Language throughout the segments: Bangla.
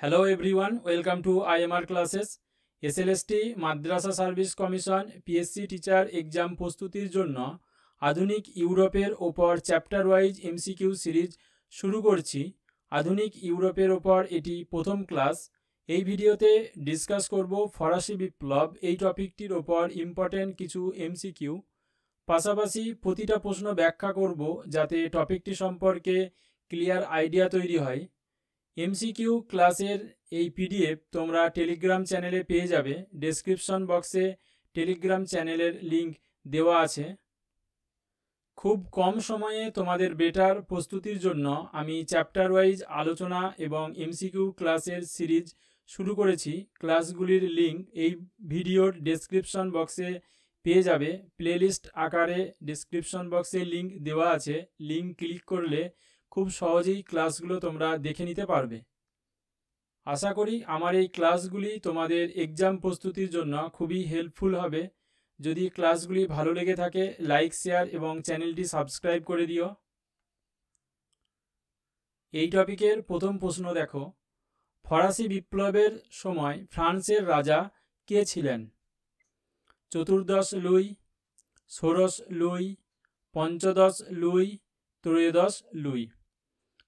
Hello everyone, welcome to IMR classes. SLST Madrasa service commission PSC teacher exam প্রস্তুতির জন্য আধুনিক ইউরোপের ওপর চ্যাপ্টার ওয়াইজ এমসিকিউ সিরিজ শুরু করছি। আধুনিক ইউরোপের ওপর এটি প্রথম ক্লাস। এই ভিডিওতে ডিসকাস করব ফরাসি বিপ্লব এই টপিকটির ওপর ইম্পর্টেন্ট কিছু এমসিকিউ। পাশাপাশি প্রতিটা প্রশ্ন ব্যাখ্যা করব যাতে টপিকটি সম্পর্কে ক্লিয়ার আইডিয়া তৈরি হয়। এমসিকিউ ক্লাসের এই পিডিএফ তোমরা টেলিগ্রাম চ্যানেলে পেয়ে যাবে। ডেসক্রিপশন বক্সে টেলিগ্রাম চ্যানেলের লিংক দেওয়া আছে। খুব কম সময়ে তোমাদের বেটার প্রস্তুতির জন্য আমি চ্যাপ্টার ওয়াইজ আলোচনা এবং এমসিকিউ ক্লাসের সিরিজ শুরু করেছি। ক্লাসগুলির লিংক এই ভিডিওর ডেসক্রিপশন বক্সে পেয়ে যাবে। প্লেলিস্ট আকারে ডেসক্রিপশন বক্সে লিংক দেওয়া আছে। লিংক ক্লিক করলে খুব সহজেই ক্লাসগুলো তোমরা দেখে নিতে পারবে। আশা করি আমার এই ক্লাসগুলি তোমাদের এক্সাম প্রস্তুতির জন্য খুবই হেল্পফুল হবে। যদি ক্লাসগুলি ভালো লেগে থাকে লাইক, শেয়ার এবং চ্যানেলটি সাবস্ক্রাইব করে দিও। এই টপিকের প্রথম প্রশ্ন দেখো, ফরাসি বিপ্লবের সময় ফ্রান্সের রাজা কে ছিলেন? চতুর্দশ লুই, ষোড়শ লুই, পঞ্চদশ লুই, ত্রয়োদশ লুই।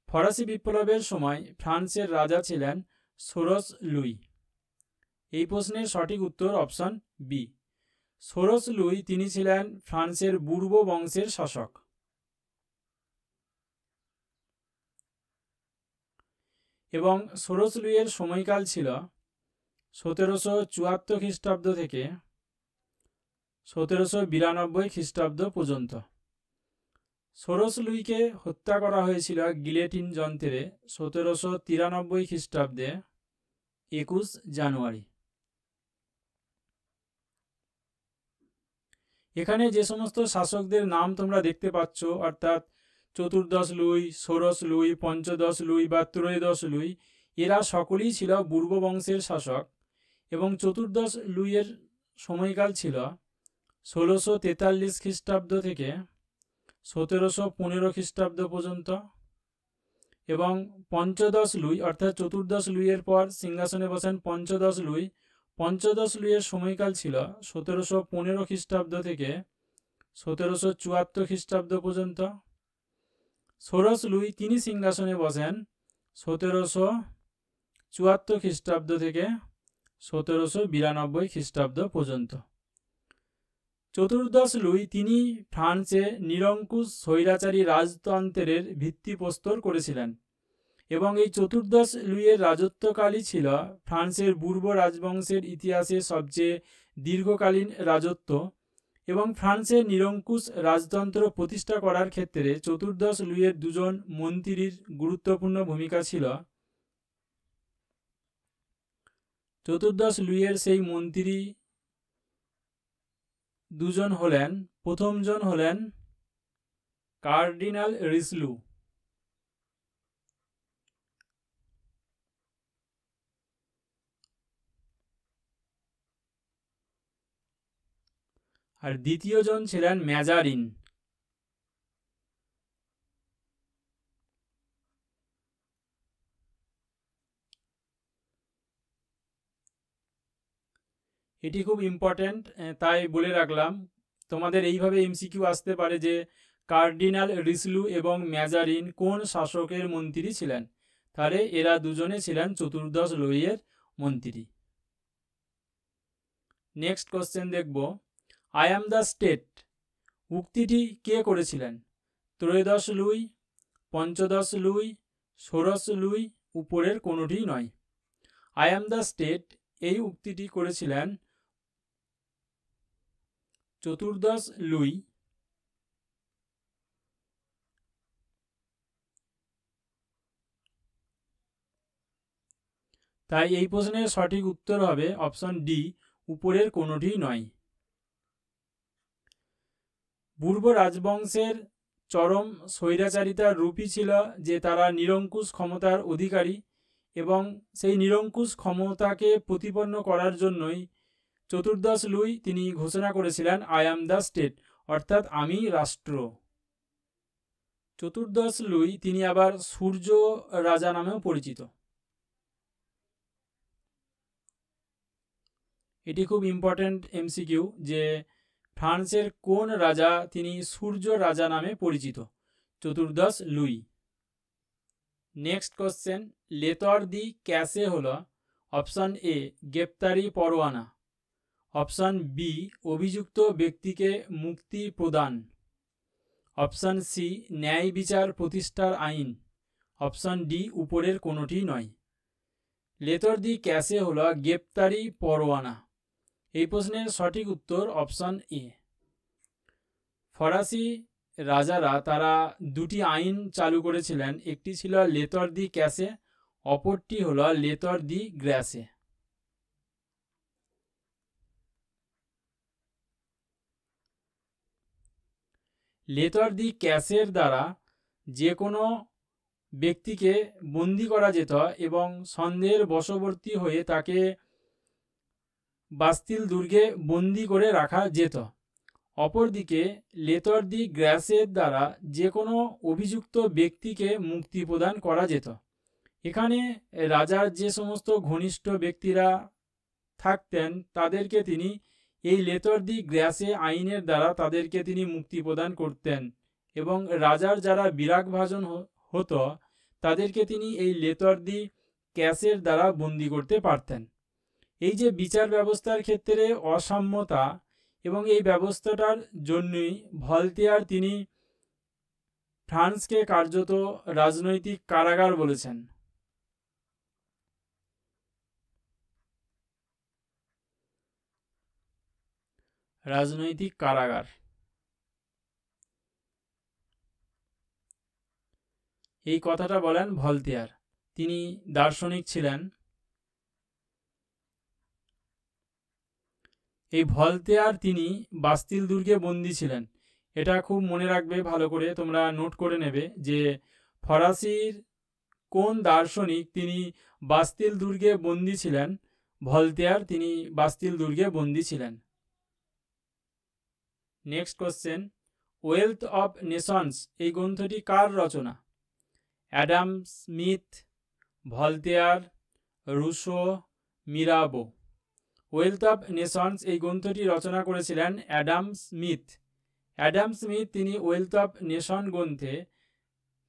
ফরাসি বিপ্লবের সময় ফ্রান্সের রাজা ছিলেন ষোড়শ লুই। এই প্রশ্নের সঠিক উত্তর অপশন বি। ষোড়শ লুই তিনি ছিলেন ফ্রান্সের বুর্ব বংশের শাসক। এবং ষোড়শ লুইয়ের সময়কাল ছিল 1774 খ্রিস্টাব্দ থেকে 1792 খ্রিস্টাব্দ পর্যন্ত। ষোড়শ লুইকে হত্যা করা হয়েছিল গিলেটিন যন্ত্রে 1793 খ্রিস্টাব্দে 21 জানুয়ারি। এখানে যে সমস্ত শাসকদের নাম তোমরা দেখতে পাচ্ছ, অর্থাৎ চতুর্দশ লুই, ষোড়শ লুই, পঞ্চদশ লুই বা ত্রয়োদশ লুই, এরা সকলেই ছিল বুর্ব বংশের শাসক। এবং চতুর্দশ লুইয়ের সময়কাল ছিল 1643 খ্রিস্টাব্দ থেকে 1715 খ্রিস্টাব্দ পর্যন্ত। এবং পঞ্চদশ লুই অর্থাৎ চতুর্দশ লুইয়ের পর সিংহাসনে বসেন পঞ্চদশ লুই। পঞ্চদশ লুইয়ের সময়কাল ছিল 1715 খ্রিস্টাব্দ থেকে 1774 খ্রিস্টাব্দ পর্যন্ত। ষোড়শ লুই তিনি সিংহাসনে বসেন 1774 খ্রিস্টাব্দ থেকে 1792 খ্রিস্টাব্দ পর্যন্ত। চতুর্দশ লুই তিনি ফ্রান্সে নিরঙ্কুশ স্বৈরাচারী রাজতন্ত্রের ভিত্তিপ্রস্তর করেছিলেন। এবং এই চতুর্দশ লুইয়ের রাজত্বকালই ছিল ফ্রান্সের পূর্ব রাজবংশের ইতিহাসে সবচেয়ে দীর্ঘকালীন রাজত্ব। এবং ফ্রান্সের নিরঙ্কুশ রাজতন্ত্র প্রতিষ্ঠা করার ক্ষেত্রে চতুর্দশ লুইয়ের দুজন মন্ত্রীর গুরুত্বপূর্ণ ভূমিকা ছিল। চতুর্দশ লুইয়ের সেই মন্ত্রী দুজন হলেন, প্রথমজন হলেন কার্ডিনাল রিচলু। আর দ্বিতীয়জন ছিলেন ম্যাজারিন। এটি খুব ইম্পর্ট্যান্ট, তাই বলে রাখলাম। তোমাদের এইভাবে এমসিকিউ আসতে পারে যে কার্ডিনাল রিচলু এবং ম্যাজারিন কোন শাসকের মন্ত্রী ছিলেন? তাহলে এরা দুজনে ছিলেন চতুর্দশ লুইয়ের মন্ত্রী। নেক্সট কোশ্চেন দেখব, আই অ্যাম দ্য স্টেট উক্তিটি কে করেছিলেন? ত্রয়োদশ লুই, পঞ্চদশ লুই, ষোড়শ লুই, উপরের কোনোটি নয়। আই অ্যাম দ্য স্টেট এই উক্তিটি করেছিলেন চতুর্দশ লুই। তাই এই প্রশ্নের সঠিক উত্তর হবে অপশন ডি, উপরের কোনোটি নয়। পূর্ব রাজবংশের চরম স্বৈরাচারিতার রূপই ছিল যে তারা নিরঙ্কুশ ক্ষমতার অধিকারী। এবং সেই নিরঙ্কুশ ক্ষমতাকে প্রতিপন্ন করার জন্যই চতুর্দশ লুই তিনি ঘোষণা করেছিলেন আই অ্যাম দ্য স্টেট, অর্থাৎ আমি রাষ্ট্র। চতুর্দশ লুই তিনি আবার সূর্য রাজা নামেও পরিচিত। এটি খুব ইম্পর্ট্যান্ট এমসিকিউ যে ফ্রান্সের কোন রাজা তিনি সূর্য রাজা নামে পরিচিত? চতুর্দশ লুই। নেক্সট কোশ্চেন, লেতর দি ক্যাসে হলো অপশান এ গ্রেপ্তারি পরোয়ানা, অপশান বি অভিযুক্ত ব্যক্তিকে মুক্তি প্রদান, অপশান সি ন্যায় বিচার প্রতিষ্ঠার আইন, অপশান ডি উপরের কোনোটি নয়। লেতর দি ক্যাসে হলো গ্রেপ্তারি পরোয়ানা। এই প্রশ্নের সঠিক উত্তর অপশান এ। ফরাসি রাজারা তারা দুটি আইন চালু করেছিলেন, একটি ছিল লেতর দি ক্যাসে, অপরটি হলো লেতর দি গ্র্যাসে। লেতর দি ক্যাসের দ্বারা যে কোনো ব্যক্তিকে বন্দি করা যেত এবং সন্দেহের বশবর্তী হয়ে তাকে বাস্তিল দুর্গে বন্দি করে রাখা যেত। অপরদিকে লেতর দি গ্র্যাসের দ্বারা যে কোনো অভিযুক্ত ব্যক্তিকে মুক্তি প্রদান করা যেত। এখানে রাজার যে সমস্ত ঘনিষ্ঠ ব্যক্তিরা থাকতেন তাদেরকে তিনি এই লেতর দি গ্র্যাসে আইনের দ্বারা তাদেরকে তিনি মুক্তি প্রদান করতেন এবং রাজার যারা বিরাগভাজন হতো তাদেরকে তিনি এই লেতর দি ক্যাসের দ্বারা বন্দি করতে পারতেন। এই যে বিচার ব্যবস্থার ক্ষেত্রে অসাম্যতা এবং এই ব্যবস্থাটার জন্যই ভলতেয়ার তিনি ফ্রান্সকে কার্যত রাজনৈতিক কারাগার বলেছেন। রাজনৈতিক কারাগার এই কথাটা বলেন ভলতেয়ার। তিনি দার্শনিক ছিলেন। এই ভলতেয়ার তিনি বাস্তিল দুর্গে বন্দী ছিলেন। এটা খুব মনে রাখবে, ভালো করে তোমরা নোট করে নেবে যে ফরাসির কোন দার্শনিক তিনি বাস্তিল দুর্গে বন্দী ছিলেন। ভলতেয়ার তিনি বাস্তিল দুর্গে বন্দী ছিলেন। Next question, Wealth of Nations এই গ্রন্থটি কার রচনা? Adam Smith, Voltaire, Rousseau, Mirabeau. Wealth of Nations এই গ্রন্থটি রচনা করেছিলেন অ্যাডাম স্মিথ। অ্যাডাম স্মিথ তিনি ওয়েলথ অফ নেশন গ্রন্থে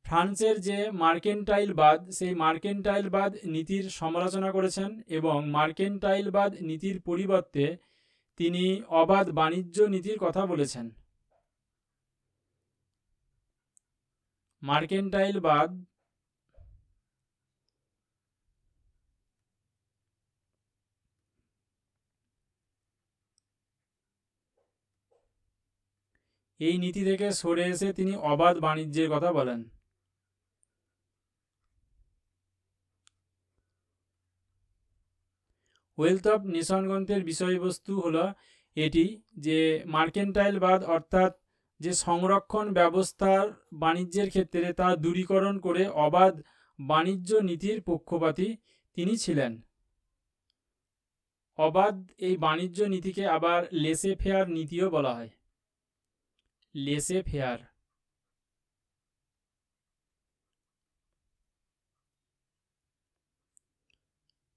ফ্রান্সের যে মার্কেন্টাইলবাদ সেই মার্কেন্টাইলবাদ নীতির সমালোচনা করেছেন এবং মার্কেন্টাইলবাদ নীতির পরিবর্তে তিনি অবাধ বাণিজ্য নীতির কথা বলেছেন। মার্কেন্টাইলবাদ এই নীতি থেকে সরে এসে তিনি অবাধ বাণিজ্যের কথা বলেন। ওয়েলথ অফ নেশন গ্রন্থের বিষয়বস্তু হলো এটি যে মার্কেন্টাইলবাদ অর্থাৎ যে সংরক্ষণ ব্যবস্থার বাণিজ্যের ক্ষেত্রে তা দূরীকরণ করে অবাধ বাণিজ্য নীতির পক্ষপাতী তিনি ছিলেন। অবাধ এই বাণিজ্য নীতিকে আবার লেসে ফেয়ার নীতিও বলা হয়। লেসে ফেয়ার।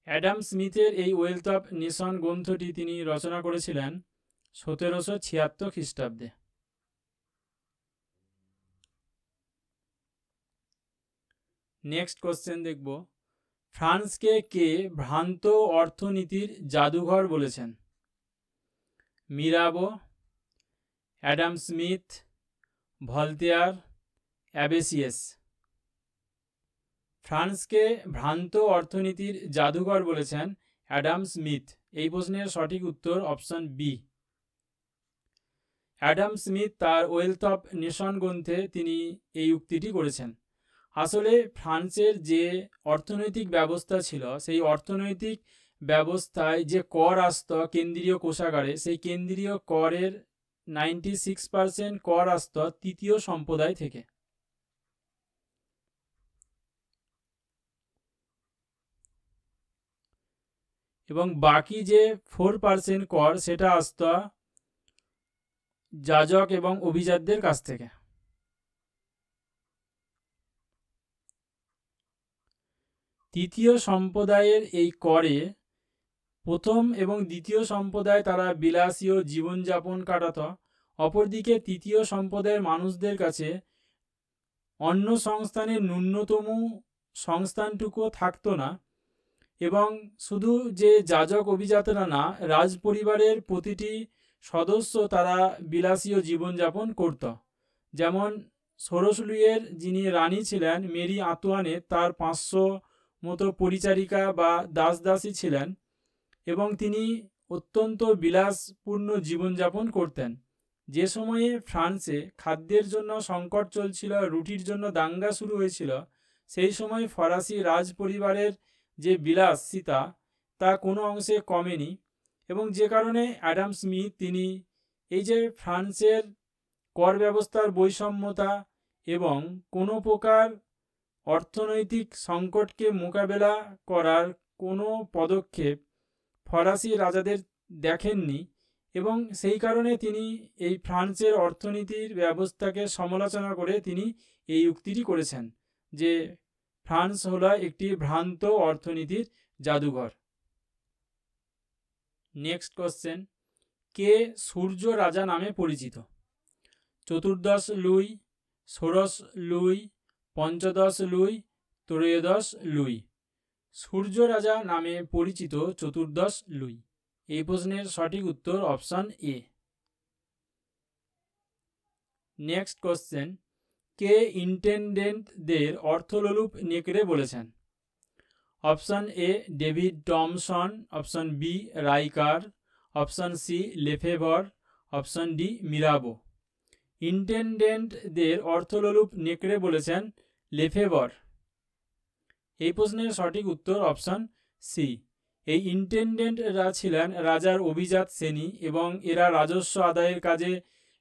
অ্যাডাম স্মিথের এই ওয়েলথ অফ নেশন গ্রন্থটি তিনি রচনা করেছিলেন 1776 খ্রিস্টাব্দে। নেক্সট কোশ্চেন দেখব, ফ্রান্সকে কে ভ্রান্ত অর্থনীতির জাদুঘর বলেছেন? Mirabeau, Adam Smith, Voltaire, Abbe Sieyes. ফ্রান্সকে ভ্রান্ত অর্থনীতির জাদুঘর বলেছেন অ্যাডাম স্মিথ। এই প্রশ্নের সঠিক উত্তর অপশন বি। অ্যাডাম স্মিথ তার ওয়েলথ অফ নেশন গ্রন্থে তিনি এই উক্তিটি করেছেন। আসলে ফ্রান্সের যে অর্থনৈতিক ব্যবস্থা ছিল সেই অর্থনৈতিক ব্যবস্থায় যে কর আসত কেন্দ্রীয় কোষাগারে, সেই কেন্দ্রীয় করের 96% কর আসত তৃতীয় সম্প্রদায় থেকে। এবং বাকি যে 4% কর সেটা আসত যাজক এবং অভিজাতদের কাছ থেকে। তৃতীয় সম্প্রদায়ের এই করে প্রথম এবং দ্বিতীয় সম্প্রদায় তারা বিলাসীয় জীবনযাপন কাটাত, অপরদিকে তৃতীয় সম্প্রদায়ের মানুষদের কাছে অন্য সংস্থানের ন্যূনতম সংস্থানটুকুও থাকতো না। এবং শুধু যে যাজক অভিজাতরা না, রাজ পরিবারের প্রতিটি সদস্য তারা বিলাসীয় জীবনযাপন করত। যেমন ষোড়শ লুইয়ের যিনি রানী ছিলেন মেরি আন্তোয়ানেট, তার 500 মতো পরিচারিকা বা দাসদাসী ছিলেন এবং তিনি অত্যন্ত বিলাসপূর্ণ জীবনযাপন করতেন। যে সময়ে ফ্রান্সে খাদ্যের জন্য সংকট চলছিল, রুটির জন্য দাঙ্গা শুরু হয়েছিল, সেই সময় ফরাসি রাজ পরিবারের যে বিলাসিতা তা কোনো অংশে কমেনি। এবং যে কারণে অ্যাডাম স্মিথ তিনি এই যে ফ্রান্সের কর ব্যবস্থার বৈষম্যতা এবং কোনো প্রকার অর্থনৈতিক সংকটকে মোকাবেলা করার কোনো পদক্ষেপ ফরাসি রাজাদের দেখেননি, এবং সেই কারণে তিনি এই ফ্রান্সের অর্থনীতির ব্যবস্থাকে সমালোচনা করে তিনি এই উক্তিটি করেছেন যে ফ্রান্স হলো একটি ভ্রান্ত অর্থনীতির জাদুঘর। নেক্সট কোশ্চেন, কে সূর্য রাজা নামে পরিচিত? চতুর্দশ লুই, ষোড়শ লুই, পঞ্চদশ লুই, ত্রয়োদশ লুই। সূর্য রাজা নামে পরিচিত চতুর্দশ লুই। এই প্রশ্নের সঠিক উত্তর অপশন এ। নেক্সট কোশ্চেন, কে ইন্টেন্ডেন্টদের অর্থলোলুপ নেকড়ে বলেছেন? Option A David Thomson, option B Riker, option C Lefebvre, option D Mirabeau. ইন্টেন্ডেন্টদের অর্থলোলুপ নেকড়ে বলেছেন লেফেভর। এই প্রশ্নের সঠিক উত্তর অপশন সি। এই ইন্টেন্ডেন্টরা ছিলেন রাজার অভিজাত শ্রেণী এবং এরা রাজস্ব আদায়ের কাজে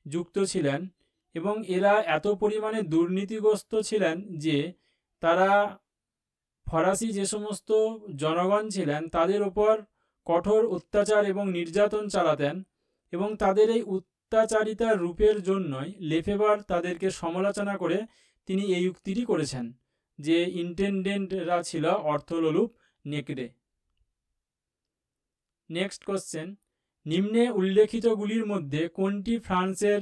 যুক্ত ছিলেন, এবং এরা এত পরিমাণে দুর্নীতিগ্রস্ত ছিলেন যে তারা ফরাসি যে সমস্ত জনগণ ছিলেন তাদের ওপর কঠোর অত্যাচার এবং নির্যাতন চালাতেন, এবং তাদের এই অত্যাচারিতার রূপের জন্যই লেফেভার তাদেরকে সমালোচনা করে তিনি এই উক্তিটি করেছেন যে ইন্টেন্ডেন্টরা ছিল অর্থলোলুপ নেকড়ে। নেক্সট কোশ্চেন, নিম্নে উল্লেখিতগুলির মধ্যে কোনটি ফ্রান্সের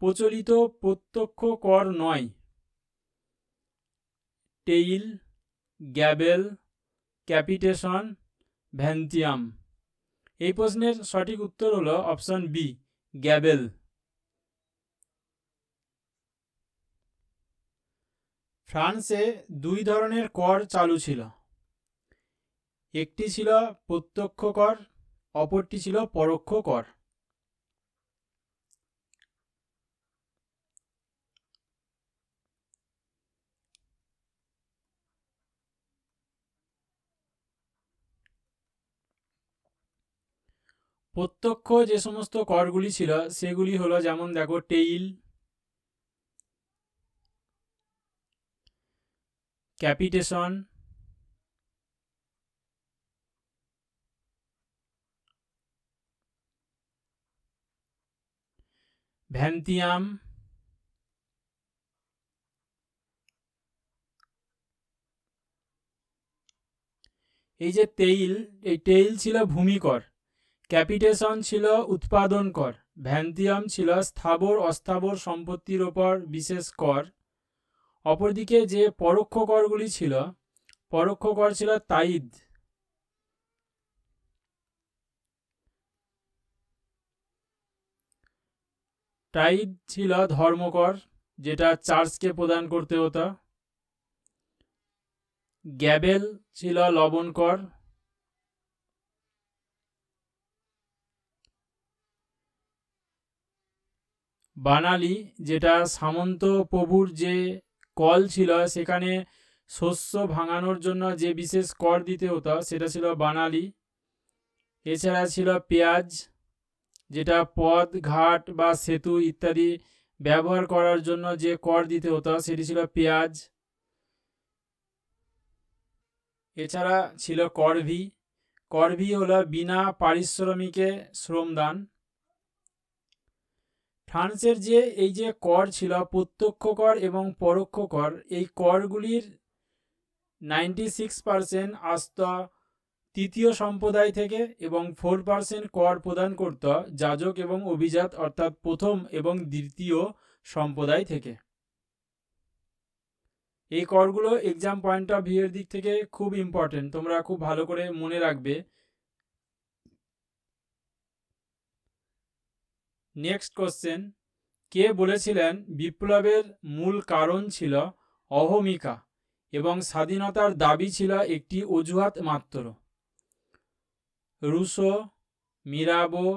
প্রচলিত প্রত্যক্ষ কর নয়? Taille, gabelle, capitation, vingtieme. এই প্রশ্নের সঠিক উত্তর হলো অপশন বি গ্যাবেল। ফ্রান্সে দুই ধরনের কর চালু ছিল, একটি ছিল প্রত্যক্ষ কর, অপরটি ছিল পরোক্ষ কর। প্রত্যক্ষ যে সমস্ত করগুলি ছিল সেগুলি হলো, যেমন দেখো টেইল, ক্যাপিটেশন, ভ্যান্তিয়াম, এই যে টেইল, এই টেইল ছিল ভূমিকর, ক্যাপিটেশন ছিল উৎপাদন কর, ভ্যান্তিয়াম ছিল স্থাবর অস্থাবর সম্পত্তির ওপর বিশেষ কর। অপরদিকে যে পরোক্ষ করগুলি ছিল, পরোক্ষ কর ছিল তাইদ, টাইদ ছিল ধর্মকর যেটা চার্চকে প্রদান করতে হতো, গ্যাবেল ছিল লবণ কর, বানালি যেটা সামন্ত প্রভুর যে কল ছিল সেখানে শস্য ভাঙানোর জন্য যে বিশেষ কর দিতে হতো সেটা ছিল বানালি। এছাড়া ছিল পেঁয়াজ, যেটা পথ ঘাট বা সেতু ইত্যাদি ব্যবহার করার জন্য যে কর দিতে হতো সেটি ছিল পেঁয়াজ। এছাড়া ছিল করভি, করভি হলো বিনা পারিশ্রমিকে শ্রমদান। ফ্রান্সের যে এই যে কর ছিল প্রত্যক্ষ কর এবং পরোক্ষ কর, এই করগুলির 96% আসত তৃতীয় সম্প্রদায় থেকে এবং 4% কর প্রদান করত যাজক এবং অভিজাত অর্থাৎ প্রথম এবং দ্বিতীয় সম্প্রদায় থেকে। এই করগুলো এক্সাম পয়েন্ট অফ ভিউ এর দিক থেকে খুব ইম্পর্টেন্ট, তোমরা খুব ভালো করে মনে রাখবে। নেক্সট কোশ্চেন, কে বলেছিলেন বিপ্লবের মূল কারণ ছিল অহমিকা এবং স্বাধীনতার দাবি ছিল একটি অজুহাত মাত্র? Rousseau, Mirabeau,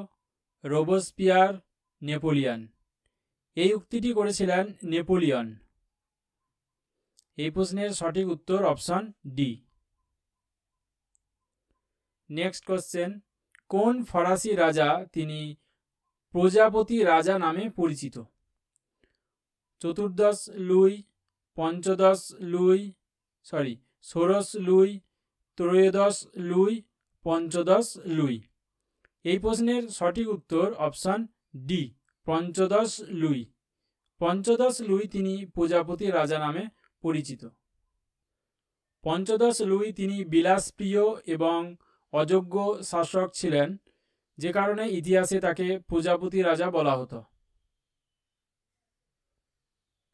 Robespierre, Napoleon. এই উক্তিটি করেছিলেন নেপোলিয়ন। এই প্রশ্নের সঠিক উত্তর অপশন ডি। নেক্সট কোশ্চেন, কোন ফরাসি রাজা তিনি প্রজাপতি রাজা নামে পরিচিত? চতুর্দশ লুই, ষোড়শ লুই, ত্রয়োদশ লুই, পঞ্চদশ লুই। এই প্রশ্নের সঠিক উত্তর অপশন ডি, পঞ্চদশ লুই। পঞ্চদশ লুই তিনি প্রজাপতি রাজা নামে পরিচিত। পঞ্চদশ লুই তিনি বিলাসপ্রিয় এবং অযোগ্য শাসক ছিলেন, যে কারণে ইতিহাসে তাকে প্রজাপতি রাজা বলা হতো।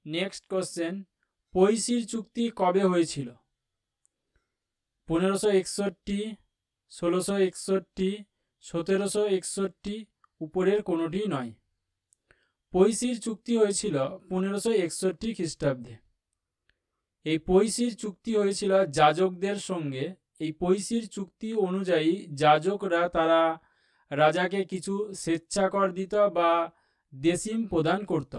নেক্সট কোশ্চেন, পৈশির চুক্তি কবে হয়েছিল? 1561, 1661, 1761, উপরের কোনোটি নয়। পৈশির চুক্তি হয়েছিল 1561 খ্রিস্টাব্দে। এই পৈশির চুক্তি হয়েছিল যাজকদের সঙ্গে। এই পৈশির চুক্তি অনুযায়ী যাজকরা তারা রাজাকে কিছু স্বেচ্ছাকর দিত বা দেশিম প্রদান করত।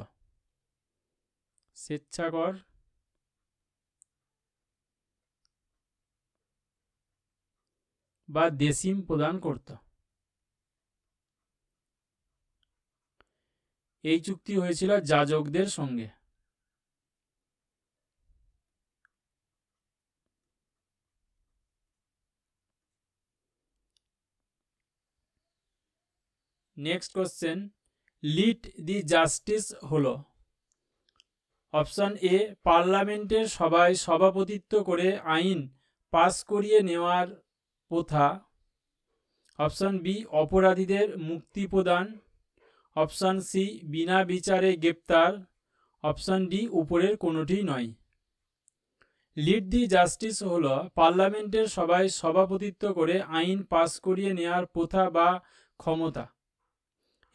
স্বেচ্ছাকর বা দেশিম প্রদান করত। এই চুক্তি হয়েছিল যাজকদের সঙ্গে। নেক্সট কোশ্চেন, লিড দি জাস্টিস হলো? অপশন এ, পার্লামেন্টের সভায় সভাপতিত্ব করে আইন পাস করিয়ে নেওয়ার প্রথা। অপশন বি, অপরাধীদের মুক্তি প্রদান। অপশন সি, বিনা বিচারে গ্রেপ্তার। অপশন ডি, উপরের কোনোটি নয়। লিড দি জাস্টিস হলো পার্লামেন্টের সভায় সভাপতিত্ব করে আইন পাস করিয়ে নেওয়ার প্রথা বা ক্ষমতা।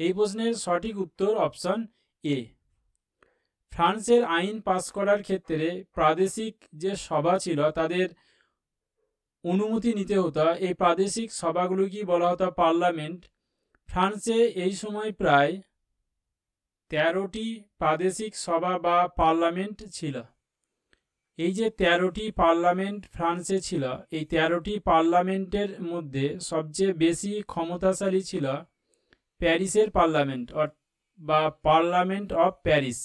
এই প্রশ্নের সঠিক উত্তর অপশন এ। ফ্রান্সের আইন পাস করার ক্ষেত্রে প্রাদেশিক যে সভা ছিল তাদের অনুমতি নিতে হতো। এই প্রাদেশিক সভাগুলোকে বলা হতো পার্লামেন্ট। ফ্রান্সে এই সময় প্রায় 13টি প্রাদেশিক সভা বা পার্লামেন্ট ছিল। এই যে 13টি পার্লামেন্ট ফ্রান্সে ছিল, এই 13টি পার্লামেন্টের মধ্যে সবচেয়ে বেশি ক্ষমতাশালী ছিল প্যারিসের পার্লামেন্ট বা পার্লামেন্ট অফ প্যারিস।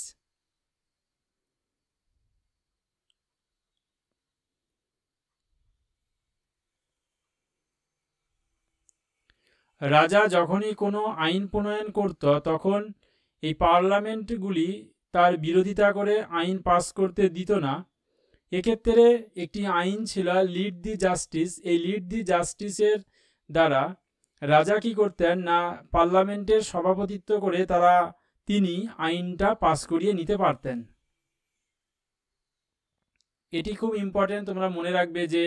রাজা যখনই কোনো আইন প্রণয়ন করত তখন এই পার্লামেন্টগুলি তার বিরোধিতা করে আইন পাস করতে দিত না। এক্ষেত্রে একটি আইন ছিল লিড দি জাস্টিস। এই লিড দি জাস্টিসের দ্বারা রাজা কি করতেন না, পার্লামেন্টের সভাপতিত্ব করে তিনি আইনটা পাস করিয়ে নিতে পারতেন। এটি খুব ইম্পর্টেন্ট, তোমরা মনে রাখবে যে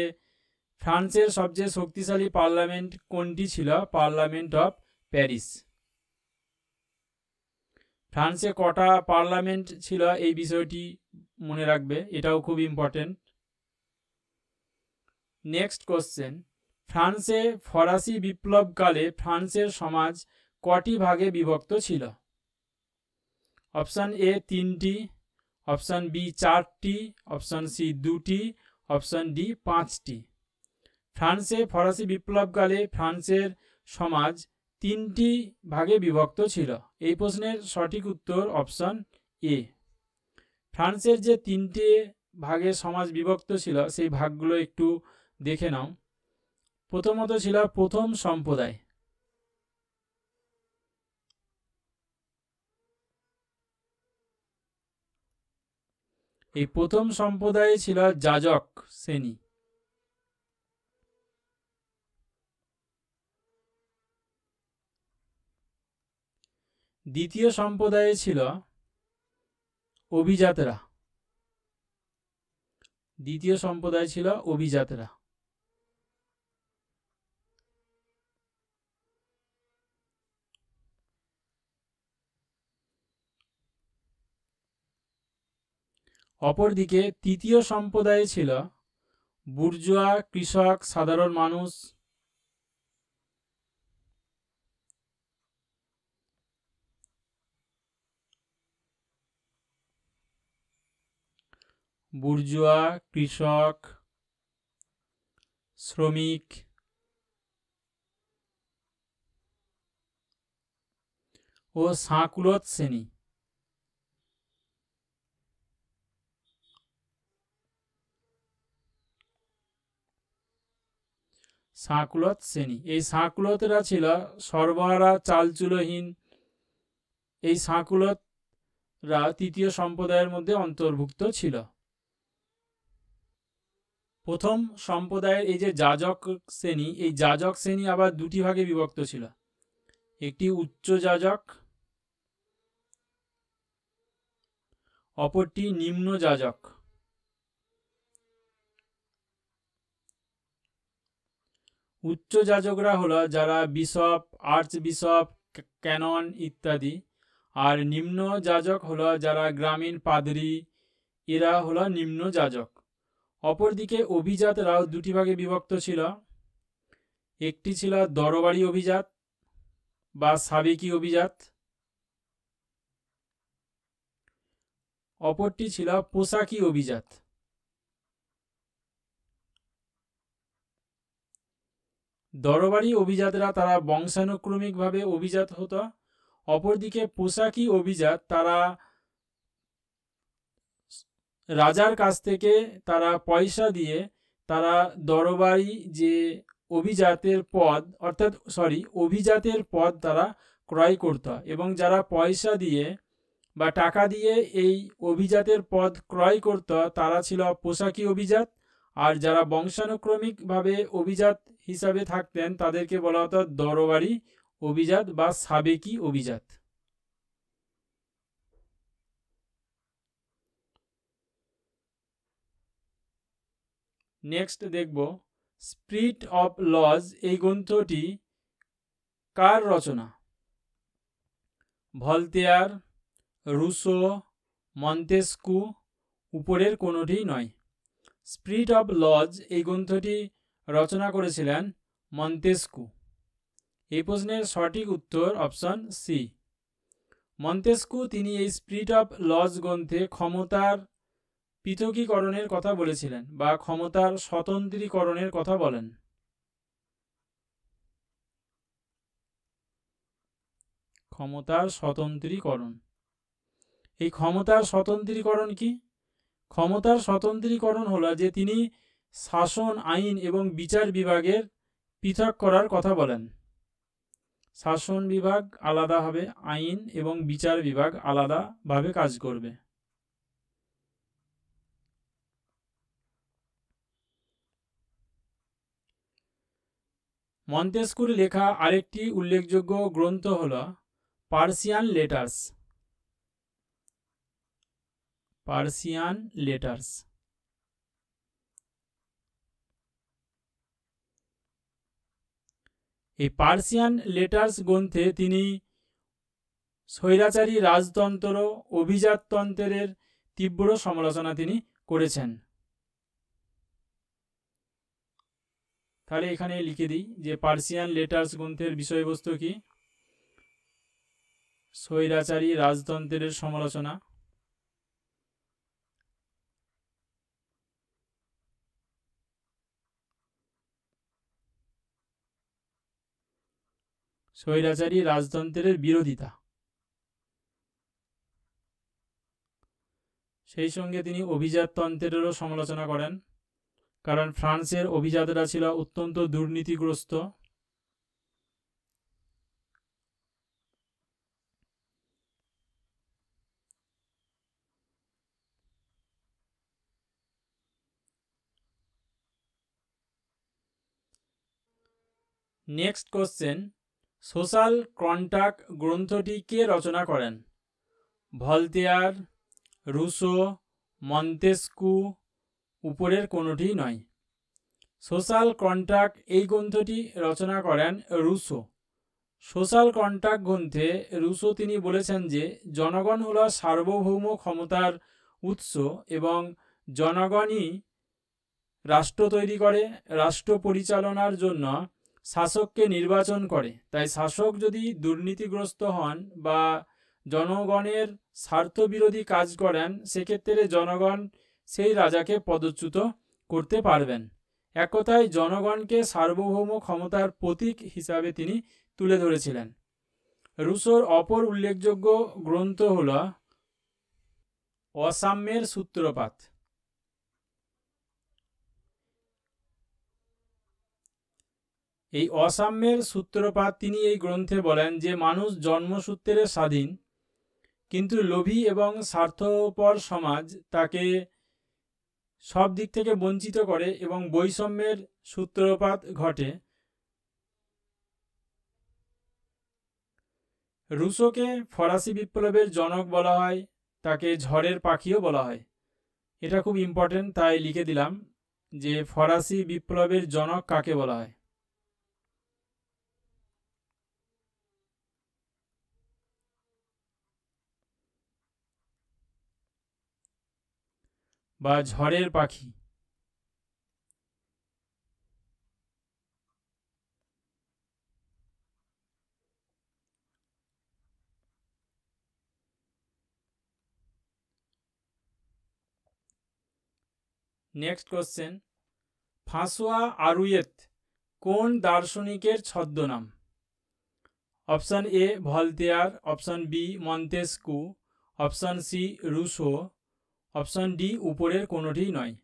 ফ্রান্সের সবচেয়ে শক্তিশালী পার্লামেন্ট কোনটি ছিল? Parliament of Paris. ফ্রান্সে কটা পার্লামেন্ট ছিল এই বিষয়টি মনে রাখবে, এটাও খুব ইম্পর্টেন্ট। নেক্সট কোশ্চেন, ফ্রান্সে ফরাসি বিপ্লবকালে ফ্রান্সের সমাজ কটি ভাগে বিভক্ত ছিল? অপশন এ 3টি, অপশন বি 4টি, অপশন সি 2টি, অপশন ডি 5টি। ফ্রান্সে ফরাসি বিপ্লবকালে ফ্রান্সের সমাজ 3টি ভাগে বিভক্ত ছিল। এই প্রশ্নের সঠিক উত্তর অপশন এ। ফ্রান্সের যে 3টে ভাগে সমাজ বিভক্ত ছিল সেই ভাগগুলো একটু দেখে নাও। প্রথমত ছিল প্রথম সম্প্রদায়। এই প্রথম সম্প্রদায়ে ছিল যাজক শ্রেণী। দ্বিতীয় সম্প্রদায়ে ছিল অভিজাতরা। দ্বিতীয় সম্প্রদায় ছিল অভিজাতরা। অপরদিকে তৃতীয় সম্প্রদায়ে ছিল বুর্জোয়া, কৃষক, সাধারণ মানুষ। বুর্জোয়া, কৃষক, শ্রমিক ও সাঁকুলত শ্রেণী। সাঁকুলত শ্রেণী, এই সাঁকুলতরা ছিল সর্বহারা চালচুলোহীন। এই সাঁকুলতরা তৃতীয় সম্প্রদায়ের মধ্যে অন্তর্ভুক্ত ছিল। প্রথম সম্প্রদায়ের এই যে যাজক শ্রেণী, এই যাজক শ্রেণী আবার দুটি ভাগে বিভক্ত ছিল। একটি উচ্চ যাজক, অপরটি নিম্ন যাজক। উচ্চ যাজকরা হলো যারা বিশপ, আর্চ বিশপ, ক্যানন ইত্যাদি। আর নিম্ন যাজক হলো যারা গ্রামীণ পাদরি, এরা হলো নিম্ন যাজক। অপরদিকে অভিজাতরাও দুটি ভাগে বিভক্ত ছিল। একটি ছিল দরবারি অভিজাত বা সাবেকি অভিজাত, অপরটি ছিল পোশাকি অভিজাত। দরবারি অভিজাতরা তারা বংশানুক্রমিকভাবে অভিজাত হতো। অপরদিকে পোশাকি অভিজাত তারা রাজার কাছ থেকে তারা পয়সা দিয়ে তারা দরবারি যে অভিজাতের পদ অভিজাতের পদ তারা ক্রয় করত, এবং যারা পয়সা দিয়ে বা টাকা দিয়ে এই অভিজাতের পদ ক্রয় করত তারা ছিল পোশাকি অভিজাত। আর যারা বংশানুক্রমিকভাবে অভিজাত হিসাবে থাকতেন তাদেরকে বলা হতো দরবারি অভিজাত বা সাবেকি অভিজাত। নেক্সট দেখব স্পিরিট অফ লজ। এই গ্রন্থটি কার রচনা? ভলতেয়ার, রুসো, মন্তেস্কু, উপরের কোনোটি নয়। স্পিরিট অফ লজ এই গ্রন্থটি রচনা করেছিলেন মন্তেস্কু। এই প্রশ্নের সঠিক উত্তর অপশন সি। মন্তেস্কু তিনি এই স্পিরিট অফ লজ গ্রন্থে ক্ষমতার পৃথকীকরণের কথা বলেছিলেন বা ক্ষমতার স্বতন্ত্রীকরণের কথা বলেন। ক্ষমতার স্বতন্ত্রীকরণ। এই ক্ষমতার স্বতন্ত্রীকরণ কি? ক্ষমতার স্বতন্ত্রীকরণ হলো যে তিনি শাসন, আইন এবং বিচার বিভাগের পৃথক করার কথা বলেন। শাসন বিভাগ আলাদা হবে, আইন এবং বিচার বিভাগ আলাদাভাবে কাজ করবে। মন্তেস্কুর লেখা আরেকটি উল্লেখযোগ্য গ্রন্থ হল পার্সিয়ান লেটার্স। Persian letters. এই পার্সিয়ান লেটার্স গ্রন্থে তিনি স্বৈরাচারী রাজতন্ত্র, অভিজাততন্ত্রের তীব্র সমালোচনা তিনি করেছেন। তাহলে এখানে লিখে দিই যে পার্সিয়ান লেটার্স গ্রন্থের বিষয়বস্তু কি? স্বৈরাচারী রাজতন্ত্রের সমালোচনা। স্বৈরাচারী রাজতন্ত্রের বিরোধিতা। সেই সঙ্গে তিনি অভিজাততন্ত্রেরও সমালোচনা করেন, কারণ ফ্রান্সের অভিজাতরা ছিল অত্যন্ত দুর্নীতিগ্রস্ত। নেক্সট কোশ্চেন, সোশ্যাল কন্ট্রাক্ট গ্রন্থটি কে রচনা করেন? ভলতেয়ার, রুসো, মন্তেস্কু, উপরের কোনোটি নয়। সোশ্যাল কন্ট্রাক্ট এই গ্রন্থটি রচনা করেন রুসো। সোশ্যাল কন্ট্রাক্ট গ্রন্থে রুসো তিনি বলেছেন যে জনগণ হলো সার্বভৌম ক্ষমতার উৎস এবং জনগণই রাষ্ট্র তৈরি করে, রাষ্ট্র পরিচালনার জন্য শাসককে নির্বাচন করে। তাই শাসক যদি দুর্নীতিগ্রস্ত হন বা জনগণের স্বার্থবিরোধী কাজ করেন, সেক্ষেত্রে জনগণ সেই রাজাকে পদচ্যুত করতে পারবেন। এক কথায় জনগণকে সার্বভৌম ক্ষমতার প্রতীক হিসাবে তিনি তুলে ধরেছিলেন। রুসোর অপর উল্লেখযোগ্য গ্রন্থ হল অসাম্যের সূত্রপাত। এই অসাম্যের সূত্রপাত তিনি এই গ্রন্থে বলেন যে মানুষ জন্মসূত্রে স্বাধীন, কিন্তু লোভী এবং স্বার্থপর সমাজ তাকে সব দিক থেকে বঞ্চিত করে এবং বৈষম্যের সূত্রপাত ঘটে। রুসোকে ফরাসি বিপ্লবের জনক বলা হয়, তাকে ঝড়ের পাখিও বলা হয়। এটা খুব ইম্পর্টেন্ট, তাই লিখে দিলাম যে ফরাসি বিপ্লবের জনক কাকে বলা হয়। বা ঝড়ের পাখি। নেক্সট কোশ্চেন, ফ্রাঁসোয়া আরুয়েত কোন দার্শনিকের ছদ্মনাম? Option A Voltaire, option B Montesquieu, option C Rousseau, option D উপরের কোনোটি নয়।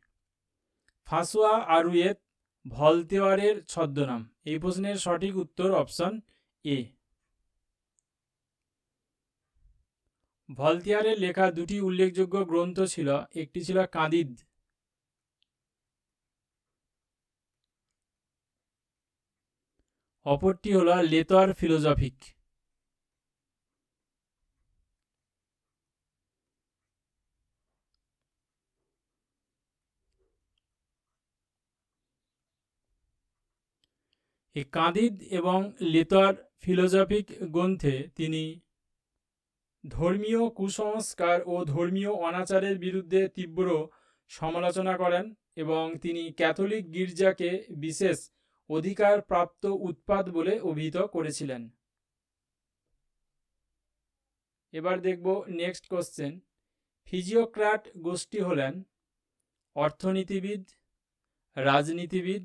ফ্রাঁসোয়া আরুয়েত ভলতেয়ারের ছদ্মনাম। এই প্রশ্নের সঠিক উত্তর অপশান এ। ভলতেয়ারের লেখা দুটি উল্লেখযোগ্য গ্রন্থ ছিল, একটি ছিল কাঁদিদ, অপরটি হল লেতর ফিলোজফিক। এই কাঁদিদ এবং লেতর ফিলোজফিক গ্রন্থে তিনি ধর্মীয় কুসংস্কার ও ধর্মীয় অনাচারের বিরুদ্ধে তীব্র সমালোচনা করেন এবং তিনি ক্যাথলিক গির্জাকে বিশেষ অধিকার প্রাপ্ত উৎপাত বলে অভিহিত করেছিলেন। এবার দেখব নেক্সট কোশ্চেন, ফিজিওক্র্যাট গোষ্ঠী হলেন অর্থনীতিবিদ, রাজনীতিবিদ,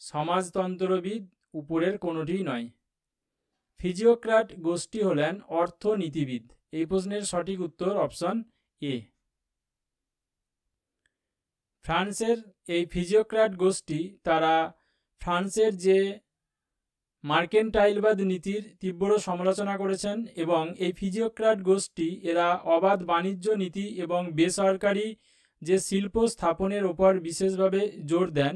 সমাজতন্ত্রবিদ, উপরের কোনোটি নয়। ফিজিওক্র্যাট গোষ্ঠী হলেন অর্থনীতিবিদ। এই প্রশ্নের সঠিক উত্তর অপশন এ। ফ্রান্সের এই ফিজিওক্র্যাট গোষ্ঠী তারা ফ্রান্সের যে মার্কেন্টাইলবাদ নীতির তীব্র সমালোচনা করেছেন এবং এই ফিজিওক্র্যাট গোষ্ঠী এরা অবাধ বাণিজ্য নীতি এবং বেসরকারি যে শিল্প স্থাপনের ওপর বিশেষভাবে জোর দেন।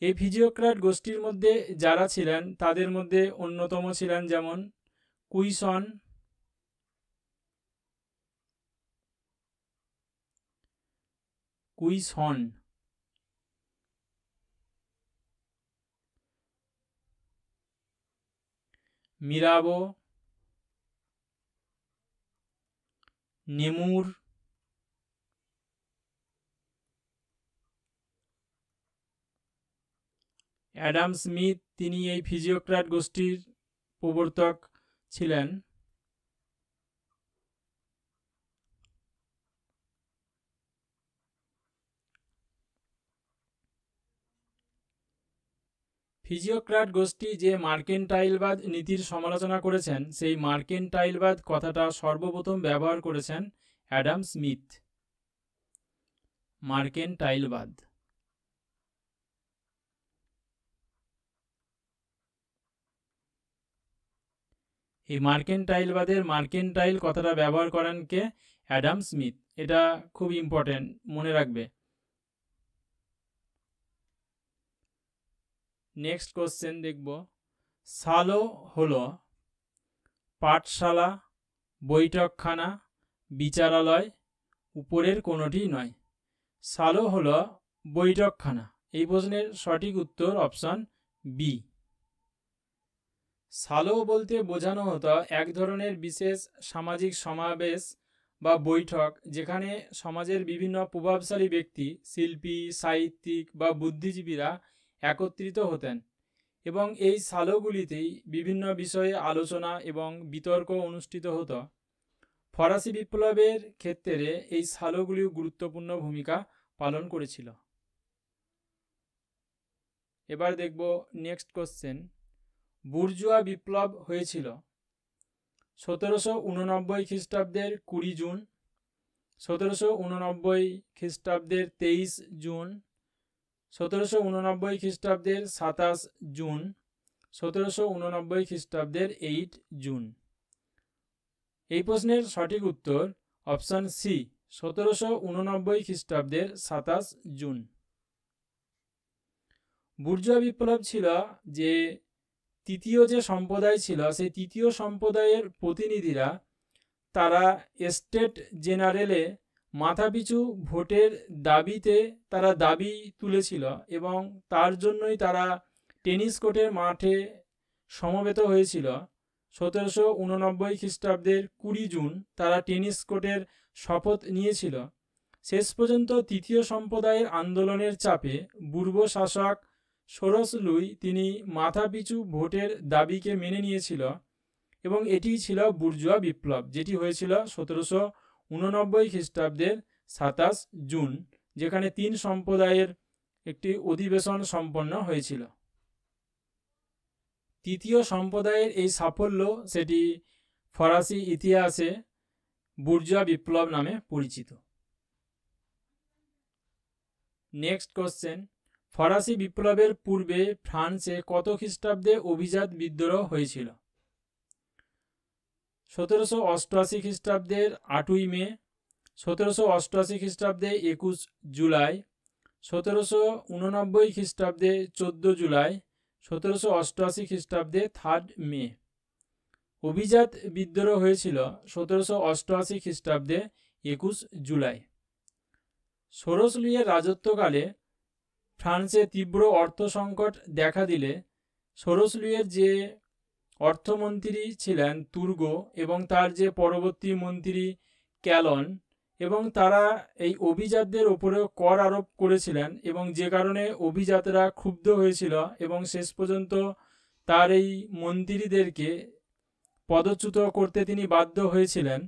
এই ফিজিওক্র্যাট গোষ্ঠীর মধ্যে যারা ছিলেন তাদের মধ্যে অন্যতম ছিলেন যেমন কুইসন, মিরাবো, নেমুর, অ্যাডাম স্মিথ, তিনি এই ফিজিওক্র্যাট গোষ্ঠীর প্রবর্তক ছিলেন। ফিজিওক্র্যাট গোষ্ঠী যে মার্কেন্টাইলবাদ নীতির সমালোচনা করেছেন, সেই মার্কেন্টাইলবাদ কথাটা সর্বপ্রথম ব্যবহার করেছেন অ্যাডাম স্মিথ। মার্কেন্টাইলবাদ। এই মার্কেন্টাইলবাদের মার্কেন্টাইল কথাটা ব্যবহার করেন কে? Adam Smith. এটা খুব ইম্পর্টেন্ট, মনে রাখবে। নেক্সট কোশ্চেন দেখব, সালো হলো পাঠশালা, বৈঠকখানা, বিচারালয়, উপরের কোনোটি নয়। সালো হলো বৈঠকখানা। এই প্রশ্নের সঠিক উত্তর অপশন বি। সালো বলতে বোঝানো হতো এক ধরনের বিশেষ সামাজিক সমাবেশ বা বৈঠক যেখানে সমাজের বিভিন্ন প্রভাবশালী ব্যক্তি, শিল্পী, সাহিত্যিক বা বুদ্ধিজীবীরা একত্রিত হতেন এবং এই সালোগুলিতেই বিভিন্ন বিষয়ে আলোচনা এবং বিতর্ক অনুষ্ঠিত হতো। ফরাসি বিপ্লবের ক্ষেত্রে এই সালোগুলি গুরুত্বপূর্ণ ভূমিকা পালন করেছিল। এবার দেখব নেক্সট কোশ্চেন। বুর্জুয়া বিপ্লব হয়েছিল 1789 খ্রিস্টাব্দের 20 জুন, 1789 খ্রিস্টাব্দের 23 জুন, 1789 খ্রিস্টাব্দের 27 জুন, 1789 খ্রিস্টাব্দের 8 জুন। এই প্রশ্নের সঠিক উত্তর অপশন সি, 1789 খ্রিস্টাব্দের 27 জুন। বুর্জুয়া বিপ্লব ছিল যে তৃতীয় যে সম্প্রদায় ছিল, সেই তৃতীয় সম্প্রদায়ের প্রতিনিধিরা তারা স্টেট জেনারেলে মাথাপিছু ভোটের দাবিতে তারা দাবি তুলেছিল এবং তার জন্যই তারা টেনিস কোর্টের মাঠে সমবেত হয়েছিল। 1789 খ্রিস্টাব্দের 20 জুন তারা টেনিস কোর্টের শপথ নিয়েছিল। শেষ পর্যন্ত তৃতীয় সম্প্রদায়ের আন্দোলনের চাপে বুর্বো শাসক সোরস লুই তিনি মাথাপিছু ভোটের দাবিকে মেনে নিয়েছিল এবং এটি ছিল বুর্জুয়া বিপ্লব, যেটি হয়েছিল 1789 খ্রিস্টাব্দের 27 জুন, যেখানে 3 সম্প্রদায়ের একটি অধিবেশন সম্পন্ন হয়েছিল। তৃতীয় সম্প্রদায়ের এই সাফল্য সেটি ফরাসি ইতিহাসে বুর্জুয়া বিপ্লব নামে পরিচিত। Next question. ফরাসি বিপ্লবের পূর্বে ফ্রান্সে কত খ্রিস্টাব্দে অভিজাত বিদ্রোহ হয়েছিল? 1788 খ্রিস্টাব্দের 8ই মে, 1788 খ্রিস্টাব্দে 21 জুলাই, 1789 খ্রিস্টাব্দে 14 জুলাই, 1788 খ্রিস্টাব্দে 3 মে। অভিজাত বিদ্রোহ হয়েছিল 1788 খ্রিস্টাব্দে 21 জুলাই। সোরস লুইয়ের রাজত্বকালে ফ্রান্সে তীব্র অর্থ সংকট দেখা দিলে সোরস লুইয়ের যে অর্থমন্ত্রী ছিলেন তুর্গো এবং তার যে পরবর্তী মন্ত্রী ক্যালন, এবং তারা এই অভিজাতদের ওপরেও কর আরোপ করেছিলেন এবং যে কারণে অভিজাতরা ক্ষুব্ধ হয়েছিল এবং শেষ পর্যন্ত তার এই মন্ত্রীদেরকে পদচ্যুত করতে তিনি বাধ্য হয়েছিলেন